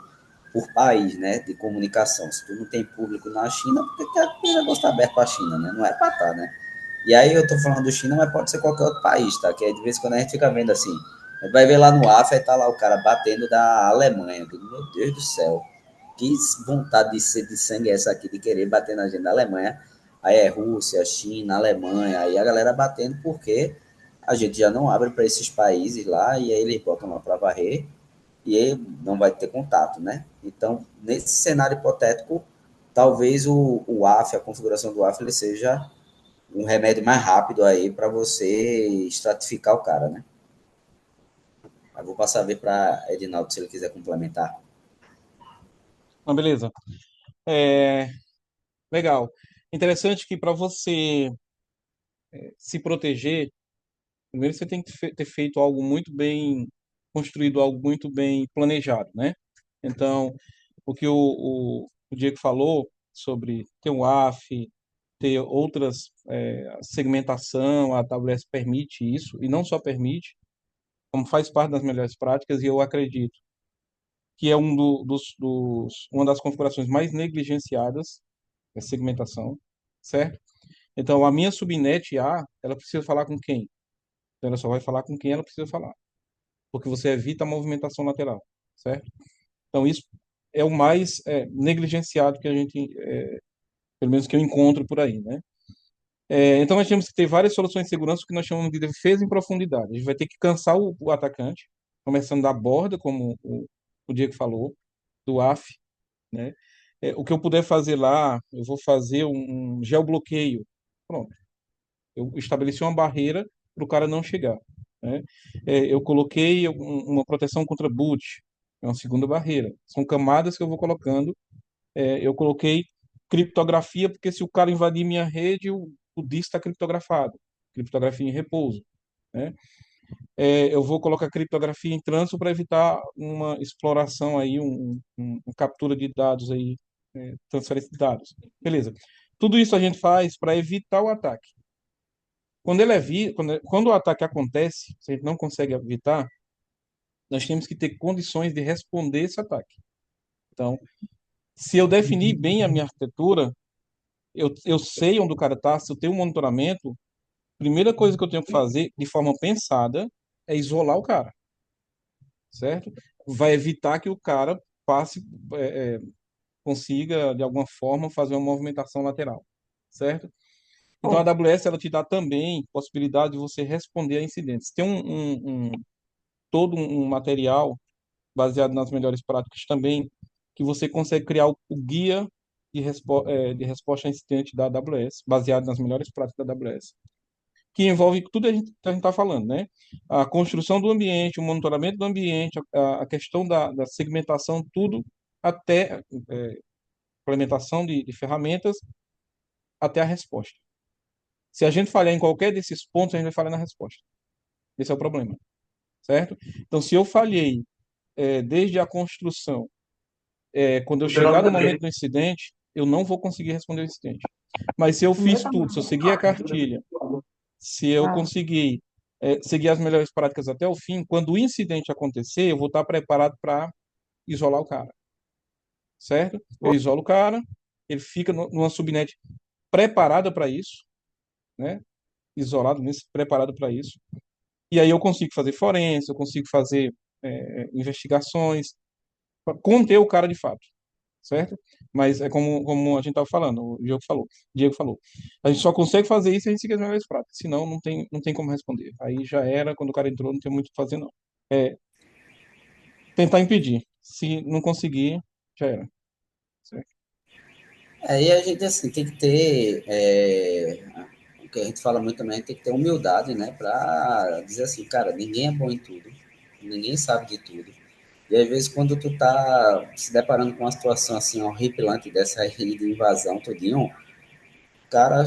país, né? De comunicação. Se tu não tem público na China, por que o negócio está aberto para a China, né? Não é para estar, né? E aí eu tô falando do China, mas pode ser qualquer outro país, tá? Que de vez em quando a gente fica vendo assim. A gente vai ver lá no AFA e tá lá o cara batendo da Alemanha. Eu digo, meu Deus do céu, que vontade de ser de sangue é essa aqui, de querer bater na gente da Alemanha. Aí é Rússia, China, Alemanha, aí a galera batendo porque a gente já não abre para esses países lá e aí eles botam lá para varrer e aí não vai ter contato, né? Então, nesse cenário hipotético, talvez o AF, a configuração do AF, ele seja um remédio mais rápido aí para você estratificar o cara, né? Eu vou passar a ver para Edinaldo se ele quiser complementar. Então, beleza. É, legal. Interessante que para você se proteger, primeiro você tem que ter feito algo muito bem construído, algo muito bem planejado, né? Então, o que o Diego falou sobre ter um AF, ter outras segmentação, a AWS permite isso, e não só permite, como faz parte das melhores práticas, e eu acredito que é uma das configurações mais negligenciadas, é segmentação, certo? Então, a minha subnet A, ela precisa falar com quem? Então, ela só vai falar com quem ela precisa falar, porque você evita a movimentação lateral, certo? Então, isso é o mais negligenciado que a gente, pelo menos que eu encontro por aí, né? Então, nós temos que ter várias soluções de segurança que nós chamamos de defesa em profundidade. A gente vai ter que cansar o atacante, começando da borda, como o Diego falou, do AF, né? O que eu puder fazer lá, eu vou fazer um geobloqueio. Pronto. Eu estabeleci uma barreira para o cara não chegar, né? Eu coloquei uma proteção contra boot, é uma segunda barreira. São camadas que eu vou colocando. Eu coloquei criptografia, porque se o cara invadir minha rede, o disk está criptografado. Criptografia em repouso, né? Eu vou colocar criptografia em trânsito para evitar uma exploração aí, uma captura de dados aí, transferência de dados. Beleza. Tudo isso a gente faz para evitar o ataque. Quando o ataque acontece, se a gente não consegue evitar, nós temos que ter condições de responder esse ataque. Então, se eu definir bem a minha arquitetura, eu sei onde o cara está, se eu tenho um monitoramento, a primeira coisa que eu tenho que fazer de forma pensada é isolar o cara, certo? Vai evitar que o cara passe, é, é, consiga, de alguma forma, fazer uma movimentação lateral, certo? Então, a AWS ela te dá também possibilidade de você responder a incidentes. Tem todo um material baseado nas melhores práticas também, que você consegue criar o guia de resposta a incidente da AWS, baseado nas melhores práticas da AWS, que envolve tudo que a gente está falando, né? A construção do ambiente, o monitoramento do ambiente, a questão da segmentação, tudo até implementação de ferramentas até a resposta. Se a gente falhar em qualquer desses pontos, a gente vai falhar na resposta. Esse é o problema, certo? Então, se eu falhei desde a construção, quando eu chegar no momento do incidente, eu não vou conseguir responder o incidente. Mas se eu fiz tudo, se eu seguir a cartilha, se eu conseguir seguir as melhores práticas até o fim, quando o incidente acontecer, eu vou estar preparado para isolar o cara, certo? Eu isolo o cara, ele fica numa subnet preparada para isso, né? Isolado nisso, preparado para isso. E aí eu consigo fazer forense, eu consigo fazer investigações, para conter o cara de fato, certo? Mas é como a gente estava falando, o Diego falou. A gente só consegue fazer isso se a gente seguir as melhores práticas, senão não tem como responder. Aí já era, quando o cara entrou, não tem muito o que fazer, não. É, tentar impedir. Se não conseguir, já era. Certo? Aí a gente, assim, tem que ter, o que a gente fala muito também, tem que ter humildade, né, para dizer assim, cara, ninguém é bom em tudo, ninguém sabe de tudo. E às vezes quando tu tá se deparando com uma situação assim horripilante dessa aí de invasão, tudinho, cara,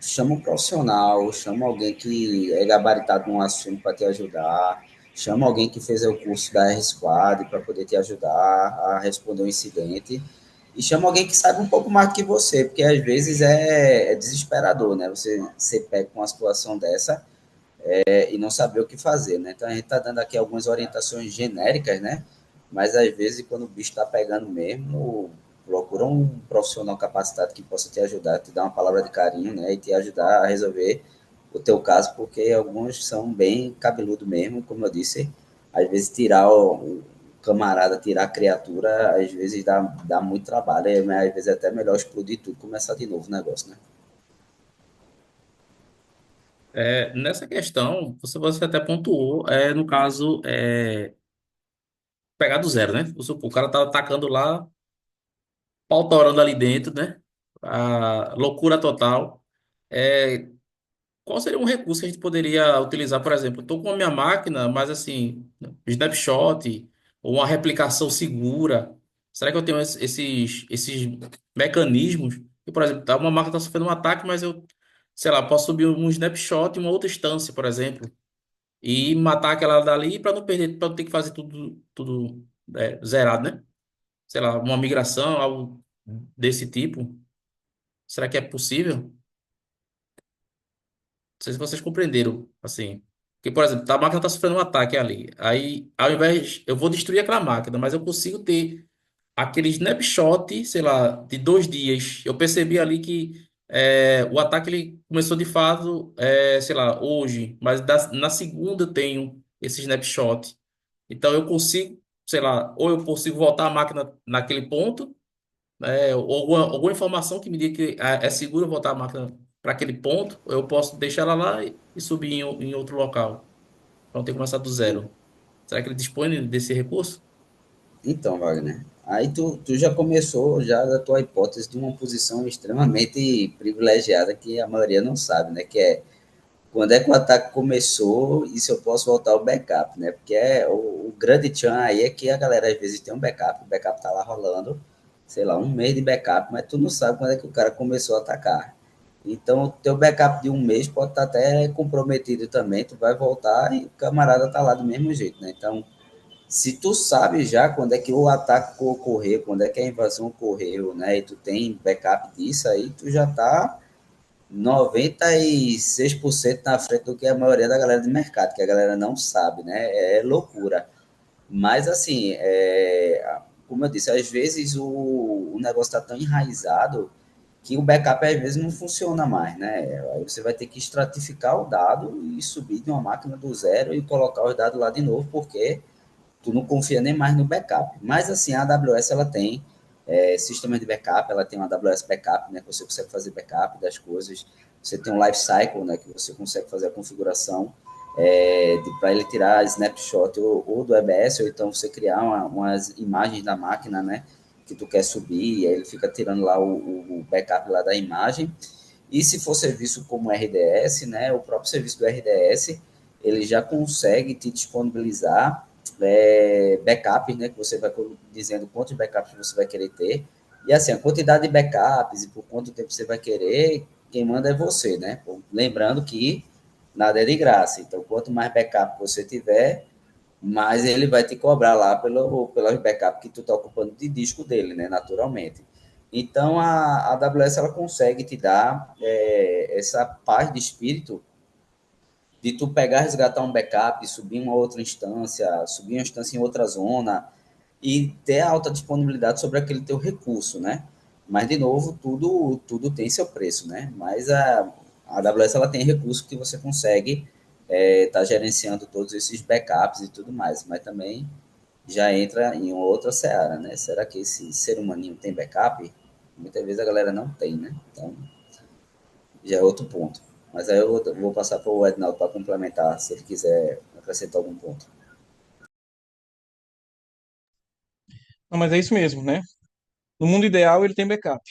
chama um profissional, chama alguém que é gabaritado num assunto para te ajudar, chama alguém que fez o curso da R-Squad para poder te ajudar a responder um incidente, e chama alguém que saiba um pouco mais que você, porque às vezes é desesperador, né? Você ser pego com uma situação dessa e não saber o que fazer, né? Então a gente está dando aqui algumas orientações genéricas, né? Mas às vezes quando o bicho está pegando mesmo, procura um profissional capacitado que possa te ajudar, te dar uma palavra de carinho, né? E te ajudar a resolver o teu caso, porque alguns são bem cabeludo mesmo, como eu disse. Às vezes tirar o camarada, tirar a criatura, às vezes dá muito trabalho, mas às vezes é até melhor explodir tudo, começar de novo o negócio, né? Nessa questão, você até pontuou, no caso, pegar do zero, né? Vamos supor, o cara tá atacando lá, pau torando ali dentro, né? A loucura total. É, Qual seria um recurso que a gente poderia utilizar, por exemplo? Estou com a minha máquina, mas assim, snapshot ou uma replicação segura. Será que eu tenho esses mecanismos? Que, por exemplo, uma máquina está sofrendo um ataque, mas eu, sei lá, posso subir um snapshot em uma outra instância, por exemplo, e matar aquela dali para não perder, para não ter que fazer tudo zerado, né? Sei lá, uma migração, algo desse tipo. Será que é possível? Sei se vocês compreenderam, assim. Que, por exemplo, a máquina está sofrendo um ataque ali. Aí, ao invés, eu vou destruir aquela máquina, mas eu consigo ter aquele snapshot, sei lá, de 2 dias. Eu percebi ali que o ataque ele começou de fato, sei lá, hoje, mas na segunda eu tenho esse snapshot. Então eu consigo, sei lá, ou eu consigo voltar a máquina naquele ponto, ou alguma informação que me diga que é seguro voltar a máquina para aquele ponto, eu posso deixar ela lá e subir em outro local. Então tem que começar do zero. Será que ele dispõe desse recurso? Então, Wagner, aí tu já começou já da tua hipótese de uma posição extremamente privilegiada que a maioria não sabe, né? Que é quando é que o ataque começou e se eu posso voltar ao backup, né? Porque o grande tchan aí é que a galera às vezes tem um backup, o backup tá lá rolando, sei lá, um mês de backup, mas tu não sabe quando é que o cara começou a atacar. Então, o teu backup de um mês pode estar até comprometido também, tu vai voltar e o camarada tá lá do mesmo jeito, né? Então, se tu sabe já quando é que o ataque ocorreu, quando é que a invasão ocorreu, né, e tu tem backup disso aí, tu já tá 96% na frente do que a maioria da galera de mercado, que a galera não sabe, né? É loucura. Mas, assim, como eu disse, às vezes o negócio está tão enraizado que o backup às vezes não funciona mais, né? Aí você vai ter que estratificar o dado e subir de uma máquina do zero e colocar os dados lá de novo, porque tu não confia nem mais no backup. Mas assim, a AWS ela tem sistema de backup, ela tem uma AWS Backup, né, que você consegue fazer backup das coisas. Você tem um Lifecycle, né, que você consegue fazer a configuração para ele tirar snapshot ou do EBS, ou então você criar umas imagens da máquina, né, que tu quer subir, e aí ele fica tirando lá o backup lá da imagem. E se for serviço como RDS, né, o próprio serviço do RDS, ele já consegue te disponibilizar backups, né, que você vai dizendo quantos backups você vai querer ter. E assim, a quantidade de backups e por quanto tempo você vai querer, quem manda é você, né? Lembrando que nada é de graça. Então, quanto mais backup você tiver, mais ele vai te cobrar lá pelos backup que tu está ocupando de disco dele, né? Naturalmente. Então, a AWS ela consegue te dar essa paz de espírito de tu pegar, resgatar um backup, subir uma outra instância, subir uma instância em outra zona e ter alta disponibilidade sobre aquele teu recurso, né? Mas, de novo, tudo tem seu preço, né? Mas a AWS ela tem recurso que você consegue tá gerenciando todos esses backups e tudo mais, mas também já entra em outra seara, né? Será que esse ser humaninho tem backup? Muitas vezes a galera não tem, né? Então, já é outro ponto. Mas aí eu vou passar para o Ednaldo para complementar, se ele quiser acrescentar algum ponto. Não, mas é isso mesmo, né? No mundo ideal ele tem backup,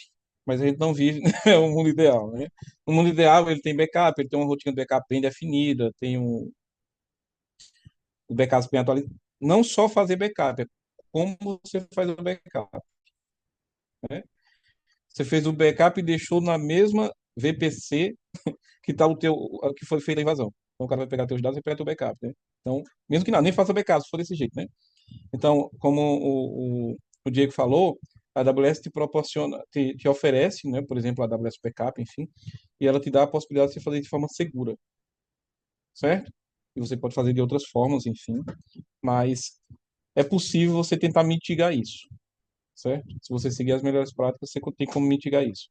mas a gente não vive o mundo ideal, né? No mundo ideal ele tem backup, ele tem uma rotina de backup bem definida, tem o backup bem atualizado. Não só fazer backup, é como você faz o backup, né? Você fez o backup e deixou na mesma VPC que tá que foi feita a invasão. Então o cara vai pegar teus dados e pega teu backup, né? Então, mesmo que não, nem faça backup, se for desse jeito, né? Então, como o Diego falou, a AWS te proporciona, te oferece, né, por exemplo, a AWS Backup, enfim, e ela te dá a possibilidade de você fazer de forma segura, certo? E você pode fazer de outras formas, enfim, mas é possível você tentar mitigar isso, certo? Se você seguir as melhores práticas, você tem como mitigar isso.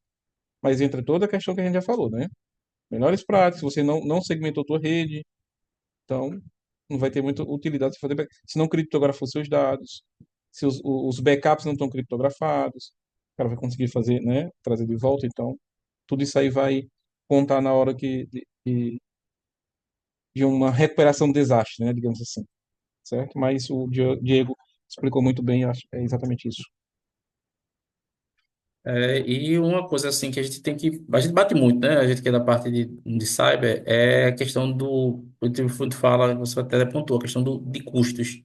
Mas entra toda a questão que a gente já falou, né? Melhores práticas, você não segmentou tua rede, então não vai ter muita utilidade se fazer se não criptografou seus dados, se os backups não estão criptografados, o cara vai conseguir fazer, né, trazer de volta, então tudo isso aí vai contar na hora de uma recuperação do desastre, né, digamos assim, certo? Mas o Diego explicou muito bem, acho, é exatamente isso. E uma coisa assim que a gente tem que. A gente bate muito, né? A gente que é da parte de cyber, é a questão do. O Fundo fala, você até apontou, a questão de custos.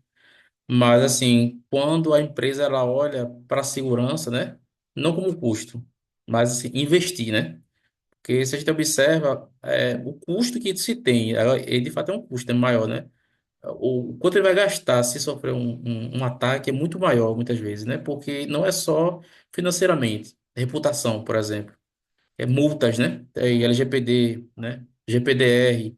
Mas, assim, quando a empresa ela olha para a segurança, né? Não como custo, mas assim, investir, né? Porque se a gente observa, o custo que se tem, ele de fato é um custo maior, né? O quanto ele vai gastar se sofrer um ataque é muito maior, muitas vezes, né? Porque não é só financeiramente, reputação, por exemplo, é multas, né? É LGPD, né? GPDR,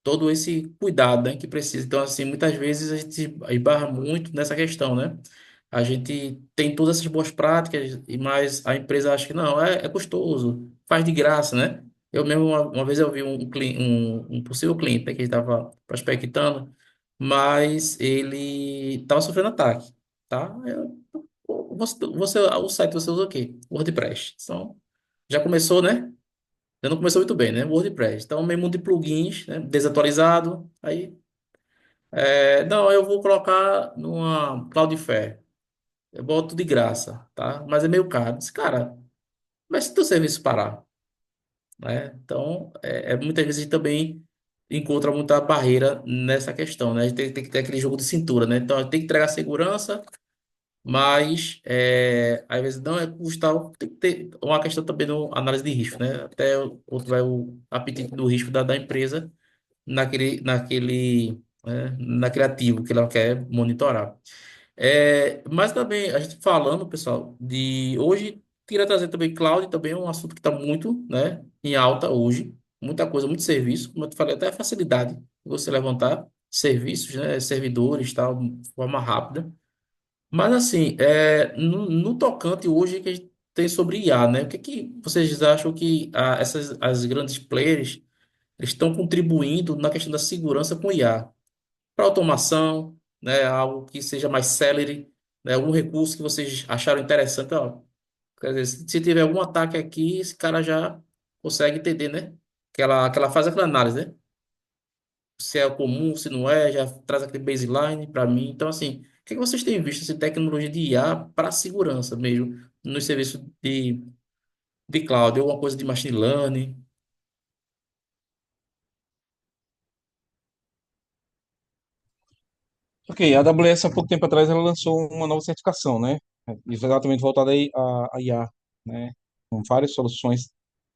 todo esse cuidado, né, que precisa. Então, assim, muitas vezes a gente esbarra muito nessa questão, né? A gente tem todas essas boas práticas, mas a empresa acha que não, é custoso, faz de graça, né? Eu mesmo, uma vez eu vi um possível cliente, né, que estava prospectando, mas ele estava sofrendo ataque, tá? O site você usa o quê? WordPress. Então, já começou, né? Já não começou muito bem, né? WordPress. Então, meio mundo de plugins, né? Desatualizado. Aí, não, eu vou colocar numa Cloudflare. Eu boto de graça, tá? Mas é meio caro. Disse, cara, mas se teu serviço parar, né? Então, muitas vezes a gente também encontra muita barreira nessa questão, né? A gente tem que ter aquele jogo de cintura, né? Então, tem que entregar segurança, mas às vezes não é custar, tem que ter uma questão também no análise de risco, né? Até outro vai o apetite do risco da empresa naquele ativo que ela quer monitorar. Mas também, a gente falando, pessoal, de hoje, queria trazer também cloud, também é um assunto que está muito, né, em alta hoje. Muita coisa, muito serviço, como eu te falei, até a facilidade de você levantar serviços, né, servidores, tal, de forma rápida. Mas assim, no tocante hoje que a gente tem sobre IA, né? O que que vocês acham que as grandes players eles estão contribuindo na questão da segurança com IA? Para automação, né? Algo que seja mais célere, né? Algum recurso que vocês acharam interessante, ó. Quer dizer, se tiver algum ataque aqui, esse cara já consegue entender, né? Que ela faz aquela análise, né? Se é comum, se não é, já traz aquele baseline para mim. Então, assim, o que vocês têm visto essa tecnologia de IA para segurança mesmo, nos serviços de cloud, alguma coisa de machine learning? Ok, a AWS há pouco tempo atrás ela lançou uma nova certificação, né? Exatamente voltada aí a IA, né? Com várias soluções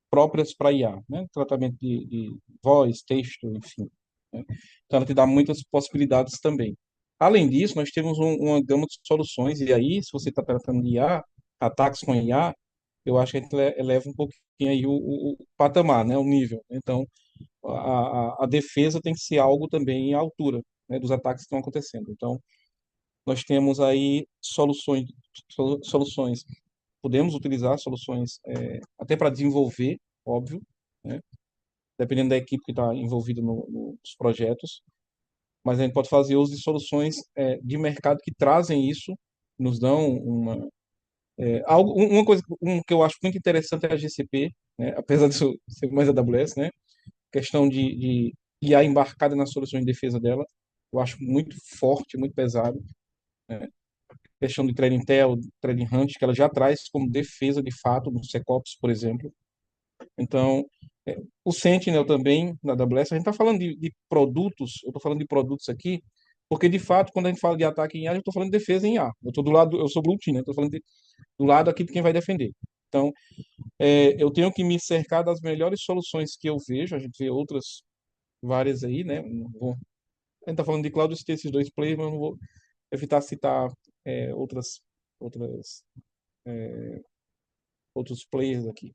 próprias para IA, né? Tratamento de voz, texto, enfim, né? Então ela te dá muitas possibilidades também. Além disso, nós temos uma gama de soluções, e aí, se você está tratando de IA, ataques com IA, eu acho que a gente eleva um pouquinho aí o patamar, né? O nível. Então, a defesa tem que ser algo também à altura, né, dos ataques que estão acontecendo. Então, nós temos aí soluções. Podemos utilizar soluções até para desenvolver, óbvio, né? Dependendo da equipe que está envolvida nos projetos, mas a gente pode fazer uso de soluções de mercado que trazem isso, nos dão uma coisa que eu acho muito interessante é a GCP, né? Apesar de ser mais AWS, né? Questão de IA embarcada nas soluções de defesa dela, eu acho muito forte, muito pesado, né? questão de Threat Intel, Threat Hunt, que ela já traz como defesa de fato no SecOps, por exemplo. Então, o Sentinel também, na AWS, a gente está falando de produtos, eu estou falando de produtos aqui, porque de fato, quando a gente fala de ataque em A, eu estou falando de defesa em A. Eu estou do lado, eu sou Blue Team, né? Estou falando do lado aqui de quem vai defender. Então, eu tenho que me cercar das melhores soluções que eu vejo, a gente vê outras várias aí, né? Não vou, a gente está falando de cloud, eu citei esses dois players, mas eu não vou evitar citar outras, outras, outros players aqui.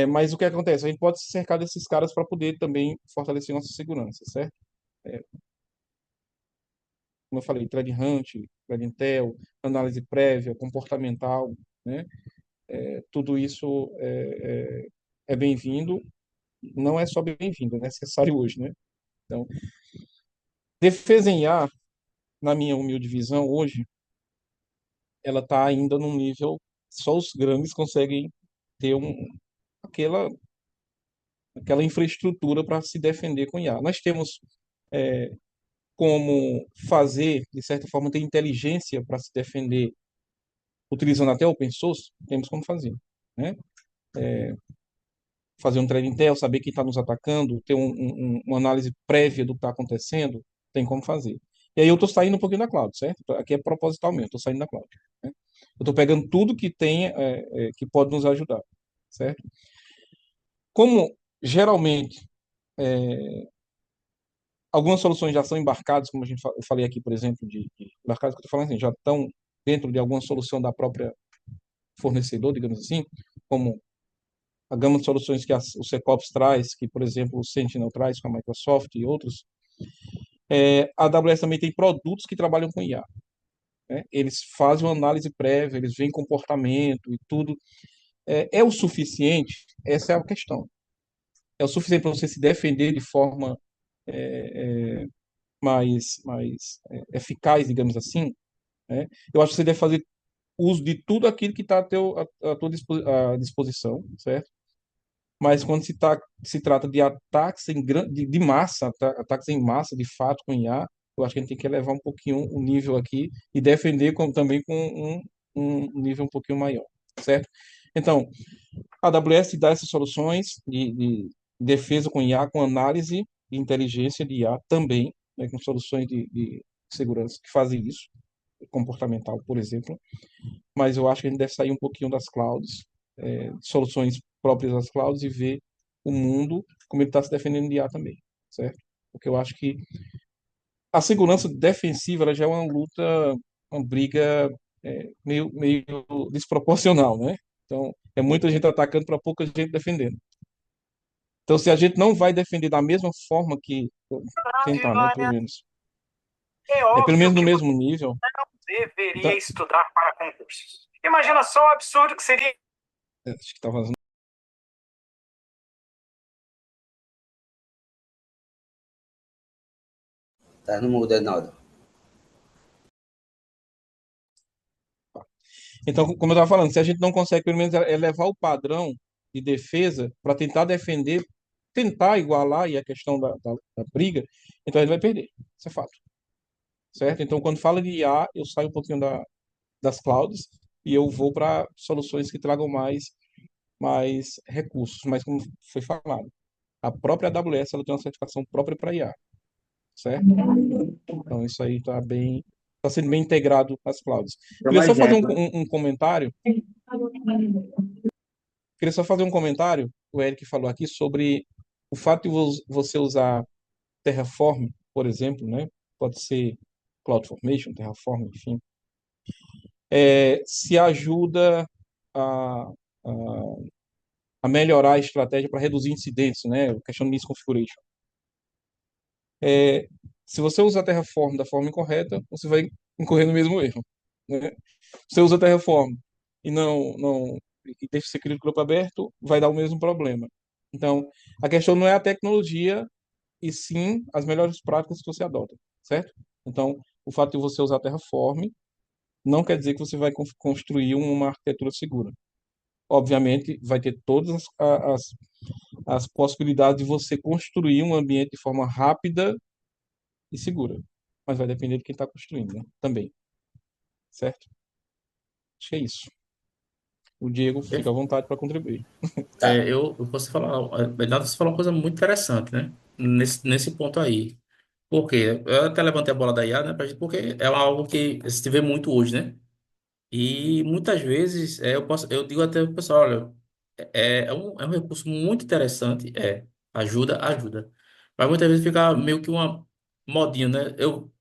Mas o que acontece? A gente pode se cercar desses caras para poder também fortalecer nossa segurança, certo? Como eu falei, Threat Hunt, Threat Intel, análise prévia, comportamental, né? Tudo isso é bem-vindo. Não é só bem-vindo, é necessário hoje, né? Então, defesa em A, na minha humilde visão, hoje, ela está ainda num nível, só os grandes conseguem ter aquela, aquela infraestrutura para se defender com IA. Nós temos como fazer, de certa forma, ter inteligência para se defender utilizando até open source, temos como fazer, né? Fazer um threat intel, saber quem está nos atacando, ter uma análise prévia do que está acontecendo, tem como fazer. E aí eu estou saindo um pouquinho da cloud, certo? Aqui é propositalmente, estou saindo da cloud, né? Eu estou pegando tudo que tem, que pode nos ajudar, certo? Como geralmente algumas soluções já são embarcadas, como eu falei aqui, por exemplo, de embarcadas que eu estou falando assim, já estão dentro de alguma solução da própria fornecedor, digamos assim, como a gama de soluções que o SecOps traz, que, por exemplo, o Sentinel traz com a Microsoft e outros. A AWS também tem produtos que trabalham com IA, né? Eles fazem uma análise prévia, eles veem comportamento e tudo. É o suficiente? Essa é a questão. É o suficiente para você se defender de forma mais eficaz, digamos assim, né? Eu acho que você deve fazer uso de tudo aquilo que está à tua disposição, certo? Mas quando se trata de ataques de massa, ataques em massa, de fato, com IA, eu acho que a gente tem que elevar um pouquinho o nível aqui e defender também com um nível um pouquinho maior, certo? Então, a AWS dá essas soluções de defesa com IA, com análise e inteligência de IA também, né, com soluções de segurança que fazem isso, comportamental, por exemplo. Mas eu acho que a gente deve sair um pouquinho das clouds, soluções próprias das clouds e ver o mundo como ele está se defendendo de IA também, certo? Porque eu acho que a segurança defensiva ela já é uma luta, uma briga meio desproporcional, né? Então, é muita gente atacando para pouca gente defendendo. Então, se a gente não vai defender da mesma forma que tentar, né? Pelo menos. É Pelo óbvio menos no que você mesmo nível. não deveria Então, estudar para concursos. Imagina só o absurdo que seria. acho que tá vazando. Tá no mudo, Reinaldo. Então, como eu estava falando, se a gente não consegue, pelo menos, elevar o padrão de defesa para tentar defender, tentar igualar e a questão da briga, então a gente vai perder. Isso é fato. Certo? Então, quando fala de IA, eu saio um pouquinho das clouds e eu vou para soluções que tragam mais recursos. Mas, como foi falado, a própria AWS ela tem uma certificação própria para IA. Certo? Então, isso aí está sendo bem integrado às clouds. Queria só fazer um comentário. Queria só fazer um comentário, o Eric falou aqui, sobre o fato de você usar Terraform, por exemplo, né? Pode ser CloudFormation, Terraform, enfim. Se ajuda a, a, a melhorar a estratégia para reduzir incidentes, né? A questão de misconfiguration. Se você usar Terraform da forma incorreta, você vai incorrer no mesmo erro, né? Você usa Terraform e e deixa você cria o grupo aberto, vai dar o mesmo problema. Então, a questão não é a tecnologia, e sim as melhores práticas que você adota, certo? Então, o fato de você usar Terraform não quer dizer que você vai construir uma arquitetura segura. Obviamente, vai ter todas as possibilidades de você construir um ambiente de forma rápida e segura, mas vai depender de quem está construindo, né? Também. certo? Acho que é isso. O Diego fica à vontade para contribuir. Tá. Eu posso falar, Bernardo, você falou uma coisa muito interessante, né? Nesse ponto aí. Por quê? Eu até levantei a bola da IA, né? Porque é algo que se vê muito hoje, né? E muitas vezes eu digo até pro pessoal, olha, é um recurso muito interessante, ajuda. Mas muitas vezes fica meio que uma modinha, né?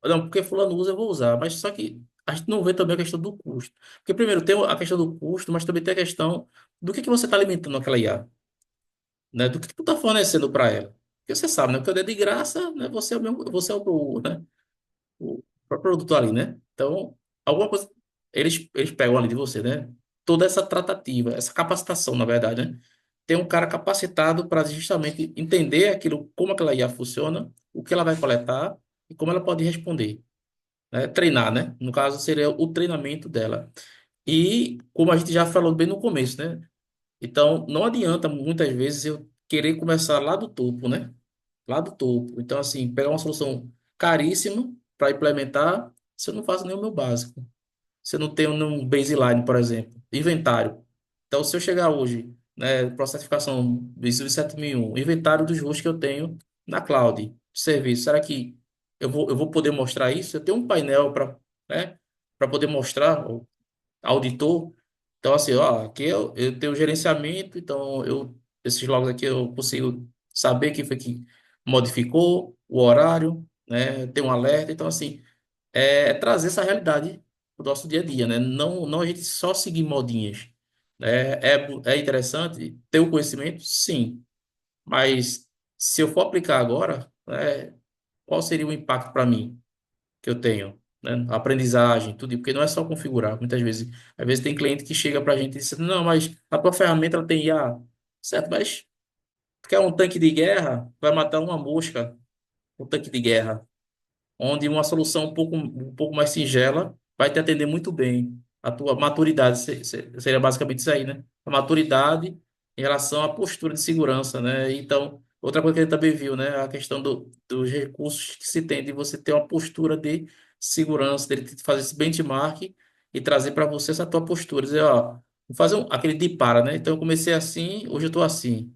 Não, porque fulano usa, eu vou usar. Mas só que a gente não vê também a questão do custo. Porque primeiro tem a questão do custo, mas também tem a questão do que você está alimentando aquela IA, né? Do que tu está fornecendo para ela. Porque você sabe, né? Porque é de graça, né? Você é o próprio produto ali, né? Então, alguma coisa eles pegam ali de você, né? Toda essa tratativa, essa capacitação, na verdade, né? Tem um cara capacitado para justamente entender aquilo, como aquela IA funciona, o que ela vai coletar e como ela pode responder, né? Treinar, né? No caso, seria o treinamento dela. E como a gente já falou bem no começo, né? Então, não adianta muitas vezes eu querer começar lá do topo, né? Lá do topo. Então, assim, pegar uma solução caríssima para implementar, se eu não faço nem o meu básico. Se eu não tenho nenhum baseline, por exemplo, inventário. Então, se eu chegar hoje, né, processificação ISO 7001, inventário dos rostos que eu tenho na cloud, serviço, será que eu vou poder mostrar isso? Eu tenho um painel para, né, para poder mostrar, auditor. Então, assim, ó, aqui eu tenho gerenciamento, então esses logs aqui eu consigo saber quem foi que modificou o horário, né? Tem um alerta. Então, assim, trazer essa realidade para o nosso dia a dia, né? Não a gente só seguir modinhas. Né? É interessante ter o conhecimento, sim, mas se eu for aplicar agora, né, qual seria o impacto para mim? Que eu tenho, né? Aprendizagem, tudo, porque não é só configurar. Muitas vezes, às vezes tem cliente que chega para a gente e diz, não, mas a tua ferramenta ela tem IA, certo? Mas tu quer um tanque de guerra, vai matar uma mosca, um tanque de guerra onde uma solução um pouco mais singela vai te atender muito bem. A tua maturidade seria basicamente isso aí, né? A maturidade em relação à postura de segurança, né? Então, outra coisa que a gente também viu, né? A questão dos recursos que se tem de você ter uma postura de segurança, dele te fazer esse benchmark e trazer para você essa tua postura. Dizer, ó, vou fazer aquele de para, né? Então, eu comecei assim, hoje eu estou assim.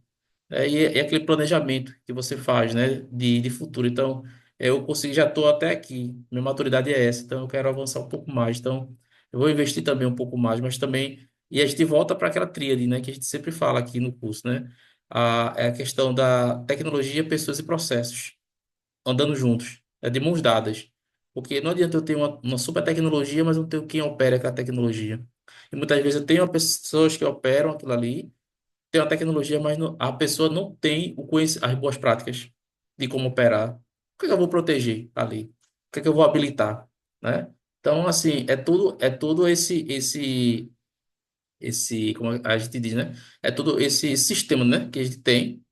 E aquele planejamento que você faz, né, de futuro. Então, eu consegui, já estou até aqui, minha maturidade é essa, então eu quero avançar um pouco mais. Então, eu vou investir também um pouco mais, mas também. E a gente volta para aquela tríade, né, que a gente sempre fala aqui no curso, né? É a questão da tecnologia, pessoas e processos andando juntos, de mãos dadas. Porque não adianta eu ter uma super tecnologia, mas não ter quem opera aquela tecnologia. E muitas vezes eu tenho pessoas que operam aquilo ali tem uma tecnologia, mas a pessoa não tem as boas práticas de como operar. O que é que eu vou proteger ali? O que é que eu vou habilitar, né? Então, assim, é todo esse, como a gente diz, né? É todo esse sistema, né? Que a gente tem,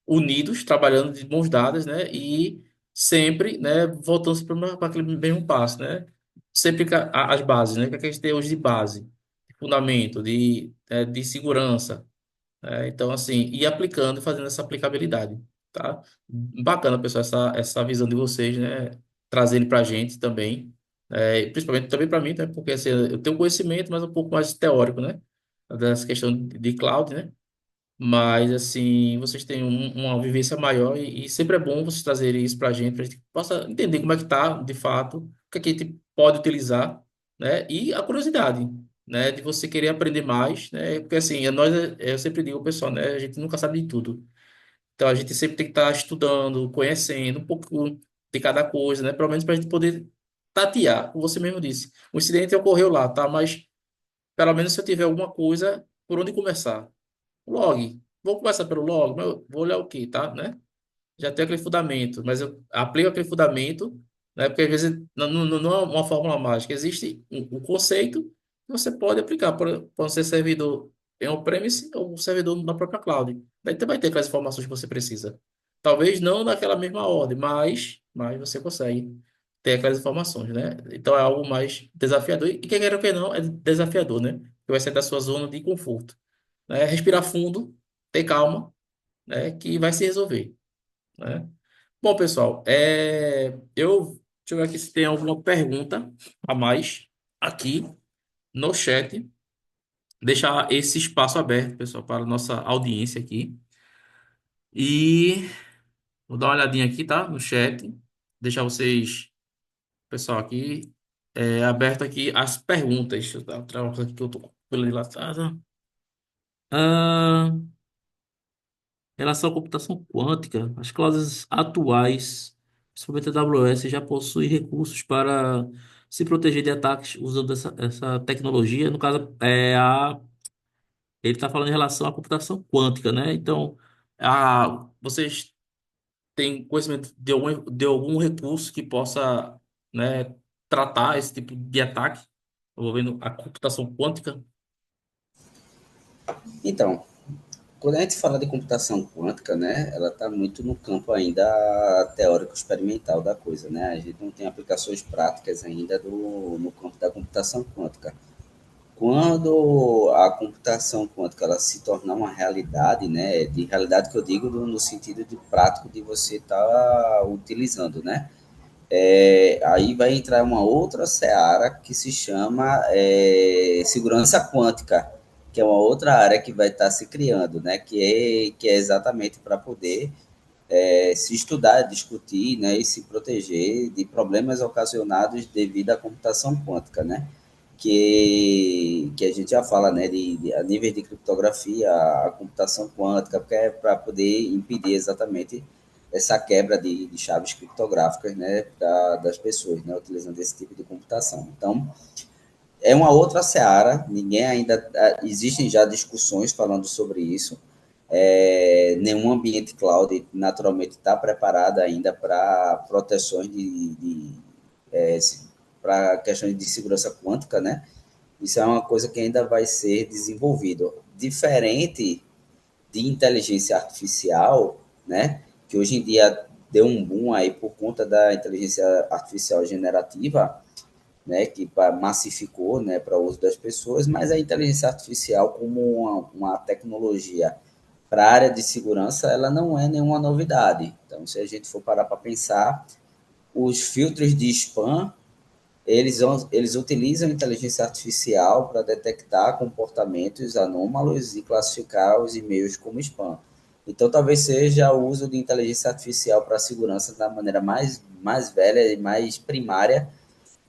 unidos, trabalhando de mãos dadas, né? E sempre, né? Voltando para aquele mesmo passo, né? Sempre as bases, né? O que é que a gente tem hoje de base? De fundamento, de segurança, então, assim, ir aplicando e fazendo essa aplicabilidade, tá? Bacana, pessoal, essa visão de vocês, né? Trazendo para a gente também, e principalmente também para mim, né? Porque assim, eu tenho conhecimento, mas um pouco mais teórico, né? Dessa questão de cloud, né? Mas, assim, vocês têm uma vivência maior e sempre é bom vocês trazerem isso para a gente possa entender como é que tá, de fato, o que é que a gente pode utilizar, né? E a curiosidade, né? De você querer aprender mais, né? Porque, assim, eu sempre digo ao pessoal, né? A gente nunca sabe de tudo. Então, a gente sempre tem que estar estudando, conhecendo um pouco de cada coisa, né? Pelo menos para a gente poder tatear, como você mesmo disse. O incidente ocorreu lá, tá? Mas, pelo menos se eu tiver alguma coisa, por onde começar? Log. Vou começar pelo log, mas eu vou olhar o quê, tá? Né? Já tem aquele fundamento, mas eu aplico aquele fundamento, né? Porque às vezes não é uma fórmula mágica. Existe um conceito que você pode aplicar. Pode ser servidor em on-premise ou um servidor na própria cloud. Daí você vai ter aquelas informações que você precisa. Talvez não naquela mesma ordem, mas você consegue ter aquelas informações, né? Então é algo mais desafiador. E quem quer ou quem não, é desafiador, né? Que vai ser da sua zona de conforto, né? Respirar fundo, ter calma, né? Que vai se resolver, né? Bom, pessoal, deixa eu ver aqui se tem alguma pergunta a mais. aqui no chat, deixar esse espaço aberto, pessoal, para a nossa audiência aqui. E vou dar uma olhadinha aqui, tá? No chat. Deixar vocês, pessoal, aqui, aberto aqui as perguntas. Deixa eu dar outra coisa aqui que eu tô com pelo dilatado. Ah, em relação à computação quântica, as classes atuais, principalmente a AWS, já possuem recursos para se proteger de ataques usando essa tecnologia. No caso, ele está falando em relação à computação quântica, né? Então, vocês têm conhecimento de algum recurso que possa, né, tratar esse tipo de ataque envolvendo a computação quântica? Então, quando a gente fala de computação quântica, né, ela está muito no campo ainda teórico experimental da coisa, né? A gente não tem aplicações práticas ainda no campo da computação quântica. Quando a computação quântica ela se tornar uma realidade, né, de realidade que eu digo no sentido de prático de você estar utilizando, né? Aí vai entrar uma outra seara que se chama segurança quântica, que é uma outra área que vai estar se criando, né? Que é exatamente para poder se estudar, discutir, né? E se proteger de problemas ocasionados devido à computação quântica, né? Que a gente já fala, né? A nível de criptografia, a computação quântica, porque é para poder impedir exatamente essa quebra de chaves criptográficas, né, das pessoas, né, utilizando esse tipo de computação. Então, é uma outra seara, ninguém ainda, existem já discussões falando sobre isso, nenhum ambiente cloud naturalmente está preparado ainda para proteções para questões de segurança quântica, né? Isso é uma coisa que ainda vai ser desenvolvido. Diferente de inteligência artificial, né? Que hoje em dia deu um boom aí por conta da inteligência artificial generativa, né? Que massificou, né? Para o uso das pessoas, mas a inteligência artificial como uma tecnologia para a área de segurança, ela não é nenhuma novidade. Então, se a gente for parar para pensar, os filtros de spam eles utilizam inteligência artificial para detectar comportamentos anômalos e classificar os e-mails como spam. Então, talvez seja o uso de inteligência artificial para a segurança da maneira mais velha e mais primária,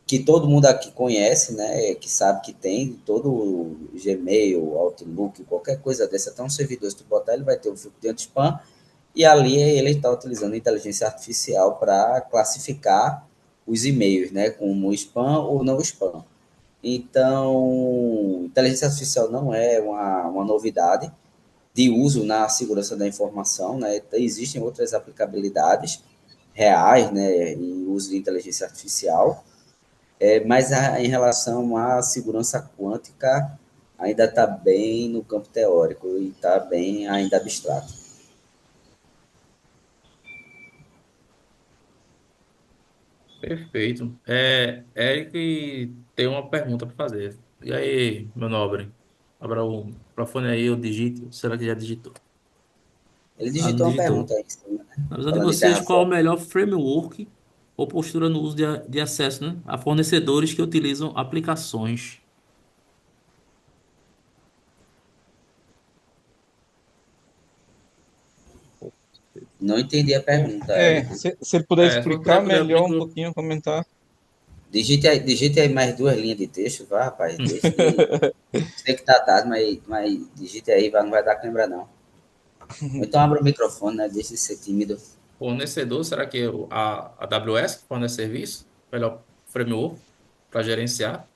que todo mundo aqui conhece, né? Que sabe que tem, todo o Gmail, Outlook, qualquer coisa dessa, até um servidor, se tu botar, ele vai ter o filtro de anti-spam, e ali ele está utilizando inteligência artificial para classificar os e-mails, né, como spam ou não spam. Então, inteligência artificial não é uma novidade de uso na segurança da informação, né? Existem outras aplicabilidades reais, né, em uso de inteligência artificial, mas em relação à segurança quântica ainda está bem no campo teórico e está bem ainda abstrato. Perfeito. Eric tem uma pergunta para fazer. E aí, meu nobre? Abra o microfone aí, eu digito. Será que já digitou? Ele Ah, não digitou uma pergunta digitou. aí em cima, né? Na visão de Falando de vocês, qual é o Terraform. melhor framework ou postura no uso de acesso, né, a fornecedores que utilizam aplicações? Não entendi a pergunta, Érico. Se ele puder Se você puder, explicar melhor um pouquinho, comentar. Digite aí mais duas linhas de texto, vá, rapaz. Deixa de. Sei que tá tarde, mas digite aí, não vai dar câimbra, não. Ou então abra o microfone, né? Deixa de ser tímido. fornecedor, será que é a AWS que fornece serviço? Melhor framework para gerenciar?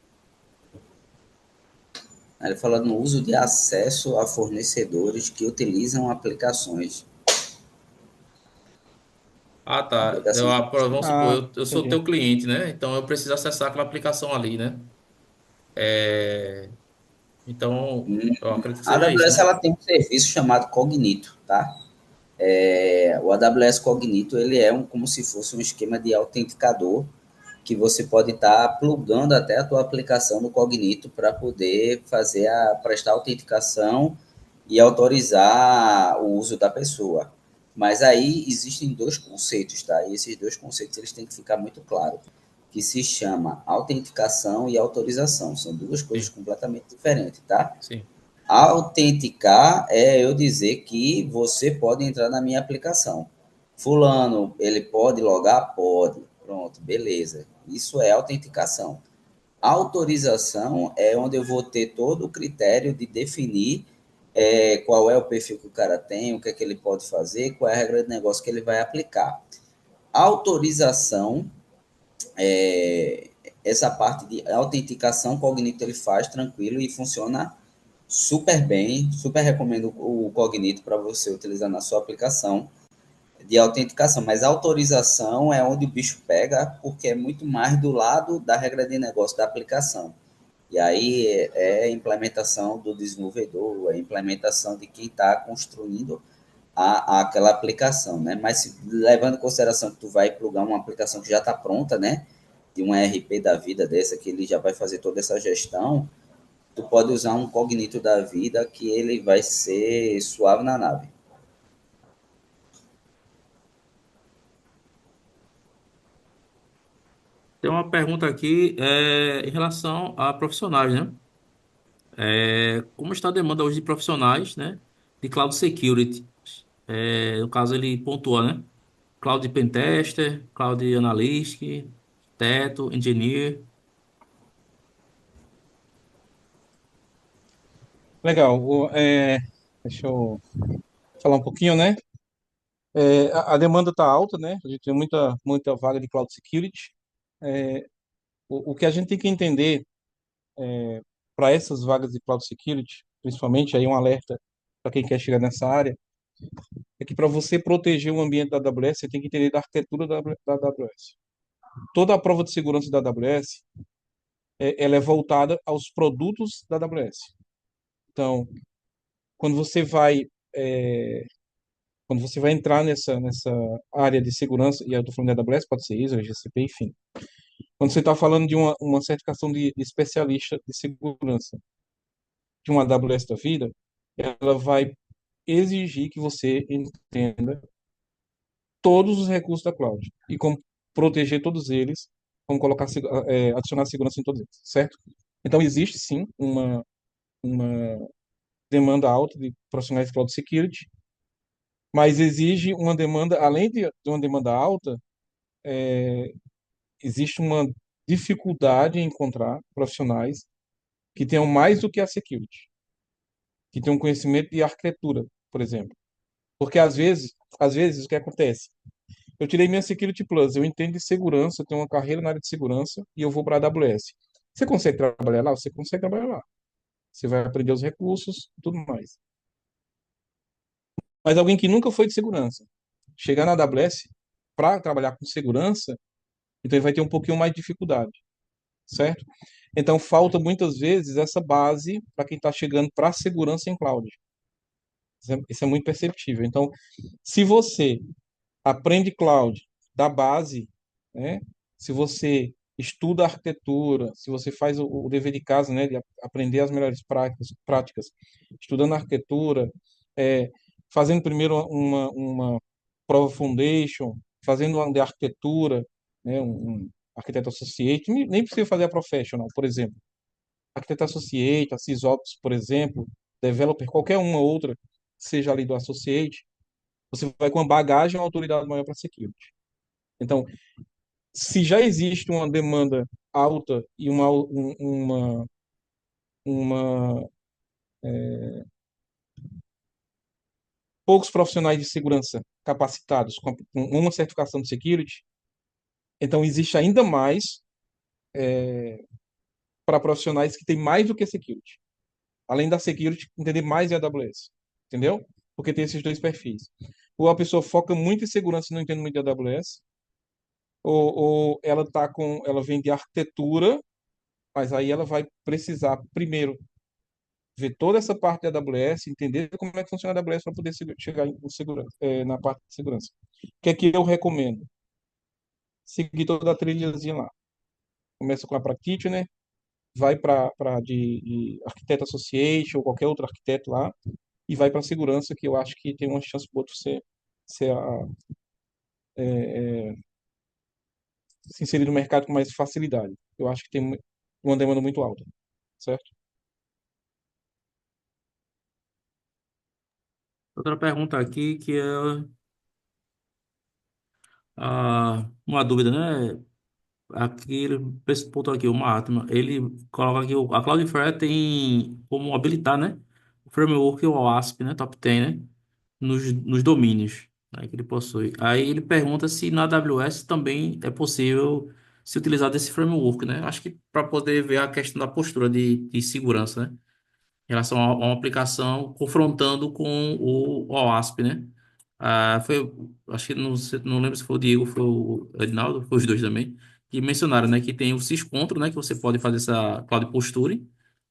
Ele falou no uso de acesso a fornecedores que utilizam aplicações. Ah, tá. Aplicações de Vamos supor, Ah, eu sou entendi. teu cliente, né? Então eu preciso acessar aquela aplicação ali, né? É, Então, eu acredito que A seja isso, AWS né? ela tem um serviço chamado Cognito, tá? O AWS Cognito ele é como se fosse um esquema de autenticador que você pode estar plugando até a tua aplicação no Cognito para poder prestar autenticação e autorizar o uso da pessoa. Mas aí existem dois conceitos, tá? E esses dois conceitos eles têm que ficar muito claros. que se chama autenticação e autorização. São duas coisas Sim, completamente diferentes, tá? sim. Autenticar é eu dizer que você pode entrar na minha aplicação. Fulano, ele pode logar? Pode. Pronto, beleza. Isso é autenticação. Autorização é onde eu vou ter todo o critério de definir qual é o perfil que o cara tem, o que é que ele pode fazer, qual é a regra de negócio que ele vai aplicar. Autorização, é, essa parte de autenticação, o Cognito ele faz tranquilo e funciona super bem, super recomendo o Cognito para você utilizar na sua aplicação de autenticação, mas a autorização é onde o bicho pega, porque é muito mais do lado da regra de negócio da aplicação. E aí é a implementação do desenvolvedor, a implementação de quem está construindo aquela aplicação, né? Mas levando em consideração que tu vai plugar uma aplicação que já está pronta, né? De um ERP da vida dessa, que ele já vai fazer toda essa gestão, tu pode usar um Cognito da vida que ele vai ser suave na nave. Tem uma pergunta aqui em relação a profissionais, né? Como está a demanda hoje de profissionais, né? De cloud security? No caso, ele pontua, né? Cloud Pentester, Cloud Analyst, Teto, Engineer. Legal. Deixa eu falar um pouquinho, né? A demanda está alta, né? A gente tem muita vaga de cloud security. É, o que a gente tem que entender para essas vagas de cloud security, principalmente aí um alerta para quem quer chegar nessa área, é que para você proteger o ambiente da AWS, você tem que entender da arquitetura da AWS. Toda a prova de segurança da AWS, ela é voltada aos produtos da AWS. Então, quando você vai é, quando você vai entrar nessa área de segurança, e eu estou falando de AWS, pode ser ISO, GCP, enfim. Quando você está falando de uma certificação de especialista de segurança de uma AWS da vida, ela vai exigir que você entenda todos os recursos da cloud e como proteger todos eles, como colocar, adicionar segurança em todos eles, certo? Então, existe sim uma demanda alta de profissionais de cloud security, mas exige uma demanda, além de uma demanda alta, existe uma dificuldade em encontrar profissionais que tenham mais do que a security, que tenham conhecimento de arquitetura, por exemplo. Porque às vezes o que acontece? Eu tirei minha Security Plus, eu entendo de segurança, eu tenho uma carreira na área de segurança e eu vou para a AWS. Você consegue trabalhar lá? Você consegue trabalhar lá. Você vai aprender os recursos e tudo mais. Mas alguém que nunca foi de segurança, chegar na AWS para trabalhar com segurança, então ele vai ter um pouquinho mais de dificuldade, certo? Então falta muitas vezes essa base para quem está chegando para a segurança em cloud. Isso é muito perceptível. Então, se você aprende cloud da base, né? Se você estuda arquitetura, se você faz o dever de casa, né, de aprender as melhores práticas, estudando arquitetura, é, fazendo primeiro uma prova foundation, fazendo uma de arquitetura, né, um arquiteto associate, nem precisa fazer a professional, por exemplo. Arquiteto associate, a SysOps, por exemplo, developer, qualquer uma outra, seja ali do associate, você vai com uma bagagem e uma autoridade maior para security. Então, se já existe uma demanda alta e uma poucos profissionais de segurança capacitados com uma certificação de security, então existe ainda mais para profissionais que têm mais do que security. Além da security, entender mais de AWS. Entendeu? Porque tem esses dois perfis. Ou a pessoa foca muito em segurança e não entende muito de AWS, ou ela vem de arquitetura, mas aí ela vai precisar primeiro ver toda essa parte da AWS, entender como é que funciona a AWS para poder chegar em segurança, na parte de segurança. O que é que eu recomendo? Seguir toda a trilhazinha lá. Começa com a practitioner, vai para de arquiteto associate ou qualquer outro arquiteto lá e vai para a segurança, que eu acho que tem uma chance boa de você ser se inserir no mercado com mais facilidade. Eu acho que tem uma demanda muito alta, certo? Outra pergunta aqui que é uma dúvida, né? Aqui, esse ponto aqui, o Mahatma, ele coloca que a Cloudflare tem como habilitar, né? O framework o OASP, né? Top 10, né? Nos domínios, né, que ele possui. Aí ele pergunta se na AWS também é possível se utilizar desse framework, né? Acho que para poder ver a questão da postura de segurança, né? Em relação a uma aplicação confrontando com o OASP, né? Acho que não lembro se foi o Diego, foi o Edinaldo, foi os dois também, que mencionaram, né, que tem o syscontrol, né, que você pode fazer essa cloud posture,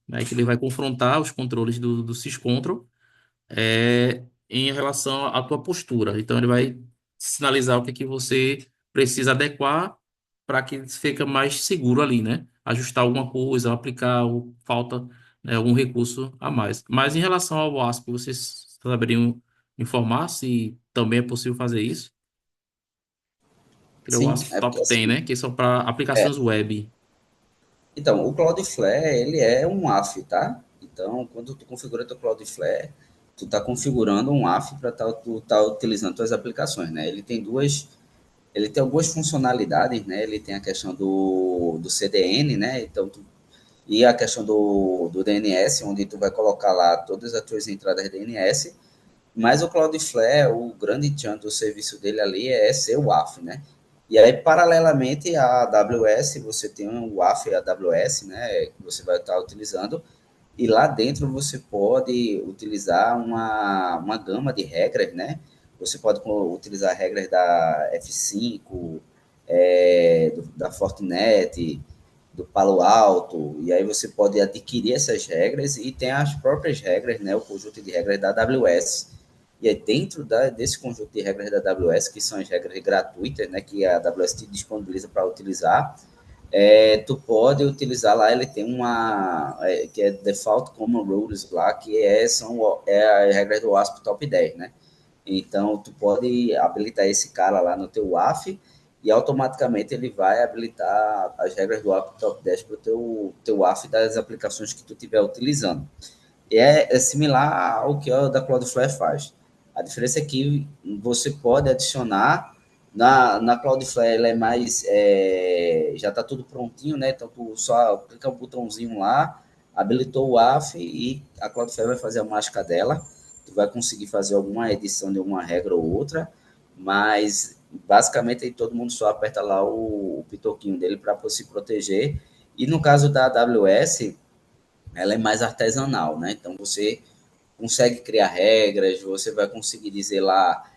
né, que ele vai confrontar os controles do syscontrol em relação à tua postura. Então, ele vai sinalizar o que é que você precisa adequar para que fique mais seguro ali, né? Ajustar alguma coisa, aplicar ou falta, né, algum recurso a mais. Mas em relação ao WASP, vocês saberiam informar se também é possível fazer isso? Aquele Sim, WASP é porque Top 10, assim, né? Que são para é, aplicações web. então, o Cloudflare, ele é um AF, tá? Então, quando tu configura teu Cloudflare, tu tá configurando um AF para tu tá utilizando tuas aplicações, né? Ele tem algumas funcionalidades, né? Ele tem a questão do CDN, né? Então, e a questão do DNS, onde tu vai colocar lá todas as tuas entradas DNS, mas o Cloudflare, o grande chance do serviço dele ali é ser o WAF, né? E aí, paralelamente à AWS, você tem o WAF e a AWS, né? Que você vai estar utilizando. E lá dentro você pode utilizar uma gama de regras, né? Você pode utilizar regras da F5, da Fortinet, do Palo Alto, e aí você pode adquirir essas regras e tem as próprias regras, né? O conjunto de regras da AWS. E aí dentro desse conjunto de regras da AWS, que são as regras gratuitas, né? Que a AWS te disponibiliza para utilizar, tu pode utilizar lá, ele tem que é Default Common Rules lá, que é a regra do ASP Top 10, né? Então, tu pode habilitar esse cara lá no teu WAF e automaticamente ele vai habilitar as regras do ASP Top 10 para o teu WAF das aplicações que tu estiver utilizando. E é similar ao que o da Cloudflare faz. A diferença é que você pode adicionar na Cloudflare, ela é mais já está tudo prontinho, né? Então tu só clica um botãozinho lá, habilitou o AF e a Cloudflare vai fazer a mágica dela. Tu vai conseguir fazer alguma edição de alguma regra ou outra, mas basicamente aí todo mundo só aperta lá o pitoquinho dele para se proteger. E no caso da AWS, ela é mais artesanal, né? Então você consegue criar regras, você vai conseguir dizer lá,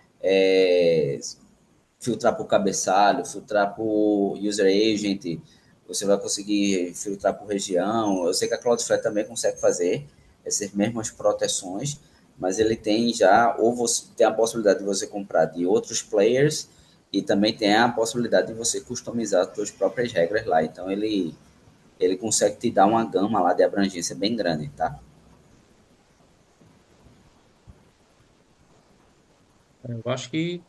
filtrar por cabeçalho, filtrar por user agent, você vai conseguir filtrar por região. Eu sei que a Cloudflare também consegue fazer essas mesmas proteções, mas ele tem já, ou você tem a possibilidade de você comprar de outros players e também tem a possibilidade de você customizar as suas próprias regras lá. Então ele consegue te dar uma gama lá de abrangência bem grande, tá? Eu acho que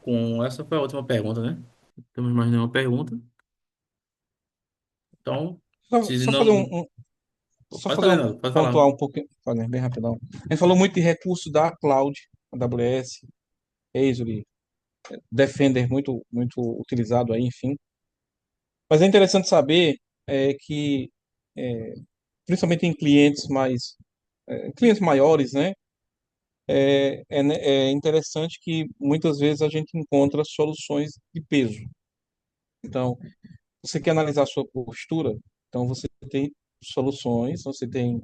com essa foi a última pergunta, né? Não temos mais nenhuma pergunta. Então, Só, se só fazer não. só Pode fazer fazer, não, pode falar. pontuar um pouquinho, fazer bem rapidão. A gente falou muito de recursos da cloud, AWS, Azure, Defender muito utilizado aí, enfim. Mas é interessante saber que, é, principalmente em clientes maiores, né? É interessante que muitas vezes a gente encontra soluções de peso. Então, você quer analisar a sua postura? Então, você tem soluções, você tem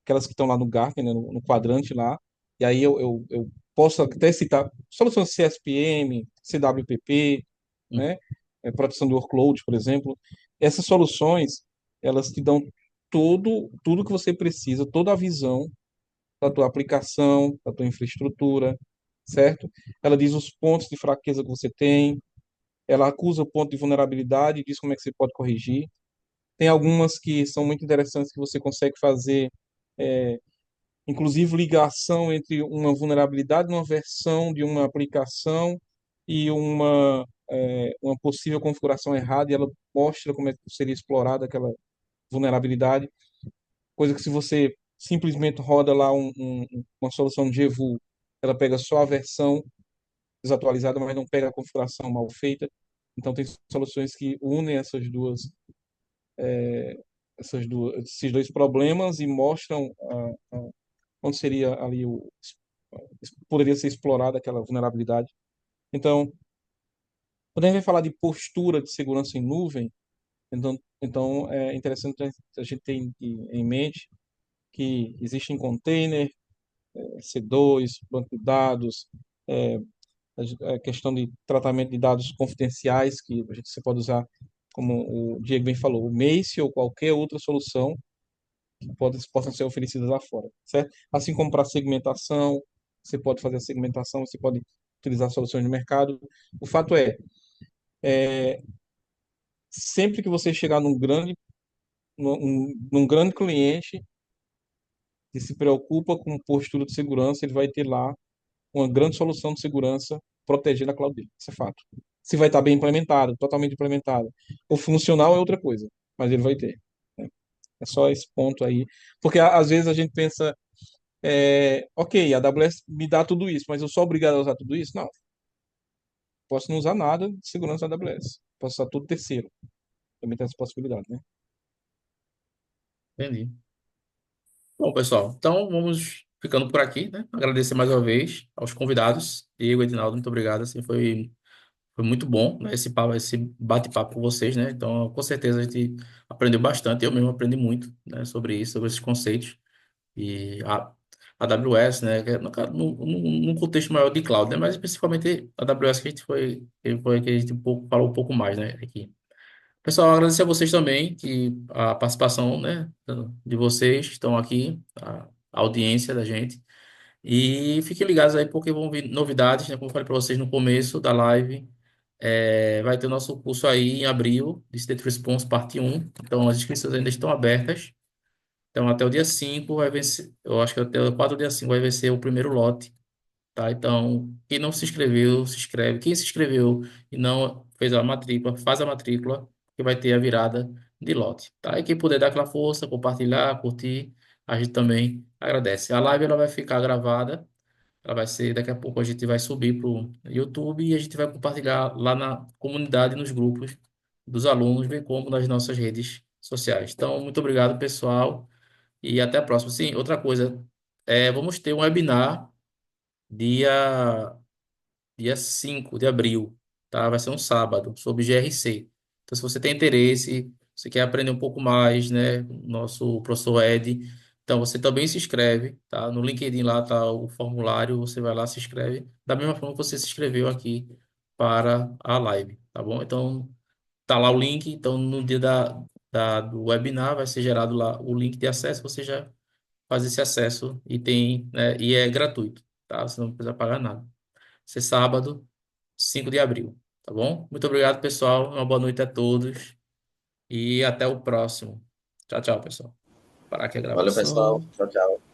aquelas que estão lá no Gartner, né, no quadrante lá, e aí eu posso até citar soluções CSPM, CWPP, Hum. né? Proteção do workload, por exemplo. Essas soluções, elas te dão tudo que você precisa, toda a visão da tua aplicação, da tua infraestrutura, certo? Ela diz os pontos de fraqueza que você tem, ela acusa o ponto de vulnerabilidade e diz como é que você pode corrigir. Tem algumas que são muito interessantes que você consegue fazer, inclusive ligação entre uma vulnerabilidade, uma versão de uma aplicação e uma uma possível configuração errada e ela mostra como é que seria explorada aquela vulnerabilidade. Coisa que se você simplesmente roda lá uma solução de GVU, ela pega só a versão desatualizada, mas não pega a configuração mal feita. Então tem soluções que unem esses dois problemas e mostram onde seria ali poderia ser explorada aquela vulnerabilidade. Então, quando a gente vai falar de postura de segurança em nuvem, então é interessante a gente ter em mente que existem container, C2, banco de dados, é, a questão de tratamento de dados confidenciais, que você pode usar, como o Diego bem falou, o Mace ou qualquer outra solução que possam ser oferecidas lá fora, certo? Assim como para segmentação, você pode fazer a segmentação, você pode utilizar soluções de mercado. O fato é, sempre que você chegar num grande cliente que se preocupa com postura de segurança, ele vai ter lá uma grande solução de segurança protegendo a cloud dele. Isso é fato. Se vai estar bem implementado, totalmente implementado. O funcional é outra coisa, mas ele vai ter. Né? É só esse ponto aí. Porque às vezes a gente pensa, ok, a AWS me dá tudo isso, mas eu sou obrigado a usar tudo isso? Não. Posso não usar nada de segurança da AWS. Posso usar tudo terceiro. Também tem essa possibilidade, né? Entendi. Bom, pessoal, então vamos ficando por aqui, né? Agradecer mais uma vez aos convidados. Diego, Edinaldo, muito obrigado. Assim, foi muito bom, né, esse bate-papo com vocês, né? Então, com certeza a gente aprendeu bastante. Eu mesmo aprendi muito, né, sobre isso, sobre esses conceitos. E a AWS, né, que é num contexto maior de cloud, né? Mas principalmente a AWS que a gente falou um pouco mais, né, aqui. Pessoal, agradecer a vocês também, que a participação, né, de vocês que estão aqui, a audiência da gente. E fiquem ligados aí, porque vão vir novidades, né? Como eu falei para vocês no começo da live, vai ter o nosso curso aí em abril, de Incident Response Parte 1. Então, as inscrições ainda estão abertas. Então, até o dia 5 vai vencer, eu acho que até o 4 do dia 5 vai vencer o primeiro lote. Tá? Então, quem não se inscreveu, se inscreve. Quem se inscreveu e não fez a matrícula, faz a matrícula, que vai ter a virada de lote, tá? E quem puder dar aquela força, compartilhar, curtir, a gente também agradece. A live ela vai ficar gravada, ela vai ser, daqui a pouco a gente vai subir para o YouTube e a gente vai compartilhar lá na comunidade, nos grupos dos alunos, bem como nas nossas redes sociais. Então, muito obrigado, pessoal, e até a próxima. Sim, outra coisa, vamos ter um webinar dia, dia 5 de abril, tá? Vai ser um sábado, sobre GRC. Então, se você tem interesse, você quer aprender um pouco mais, né? Nosso professor Ed. Então, você também se inscreve, tá? No LinkedIn lá tá o formulário, você vai lá, se inscreve, da mesma forma que você se inscreveu aqui para a live, tá bom? Então, tá lá o link. Então, no dia do webinar, vai ser gerado lá o link de acesso, você já faz esse acesso e tem, né? E é gratuito, tá? Você não precisa pagar nada. Ser sábado, 5 de abril, tá bom? Muito obrigado, pessoal. Uma boa noite a todos e até o próximo. Tchau, tchau, pessoal. Parar aqui a Valeu, pessoal. gravação. Tchau, tchau.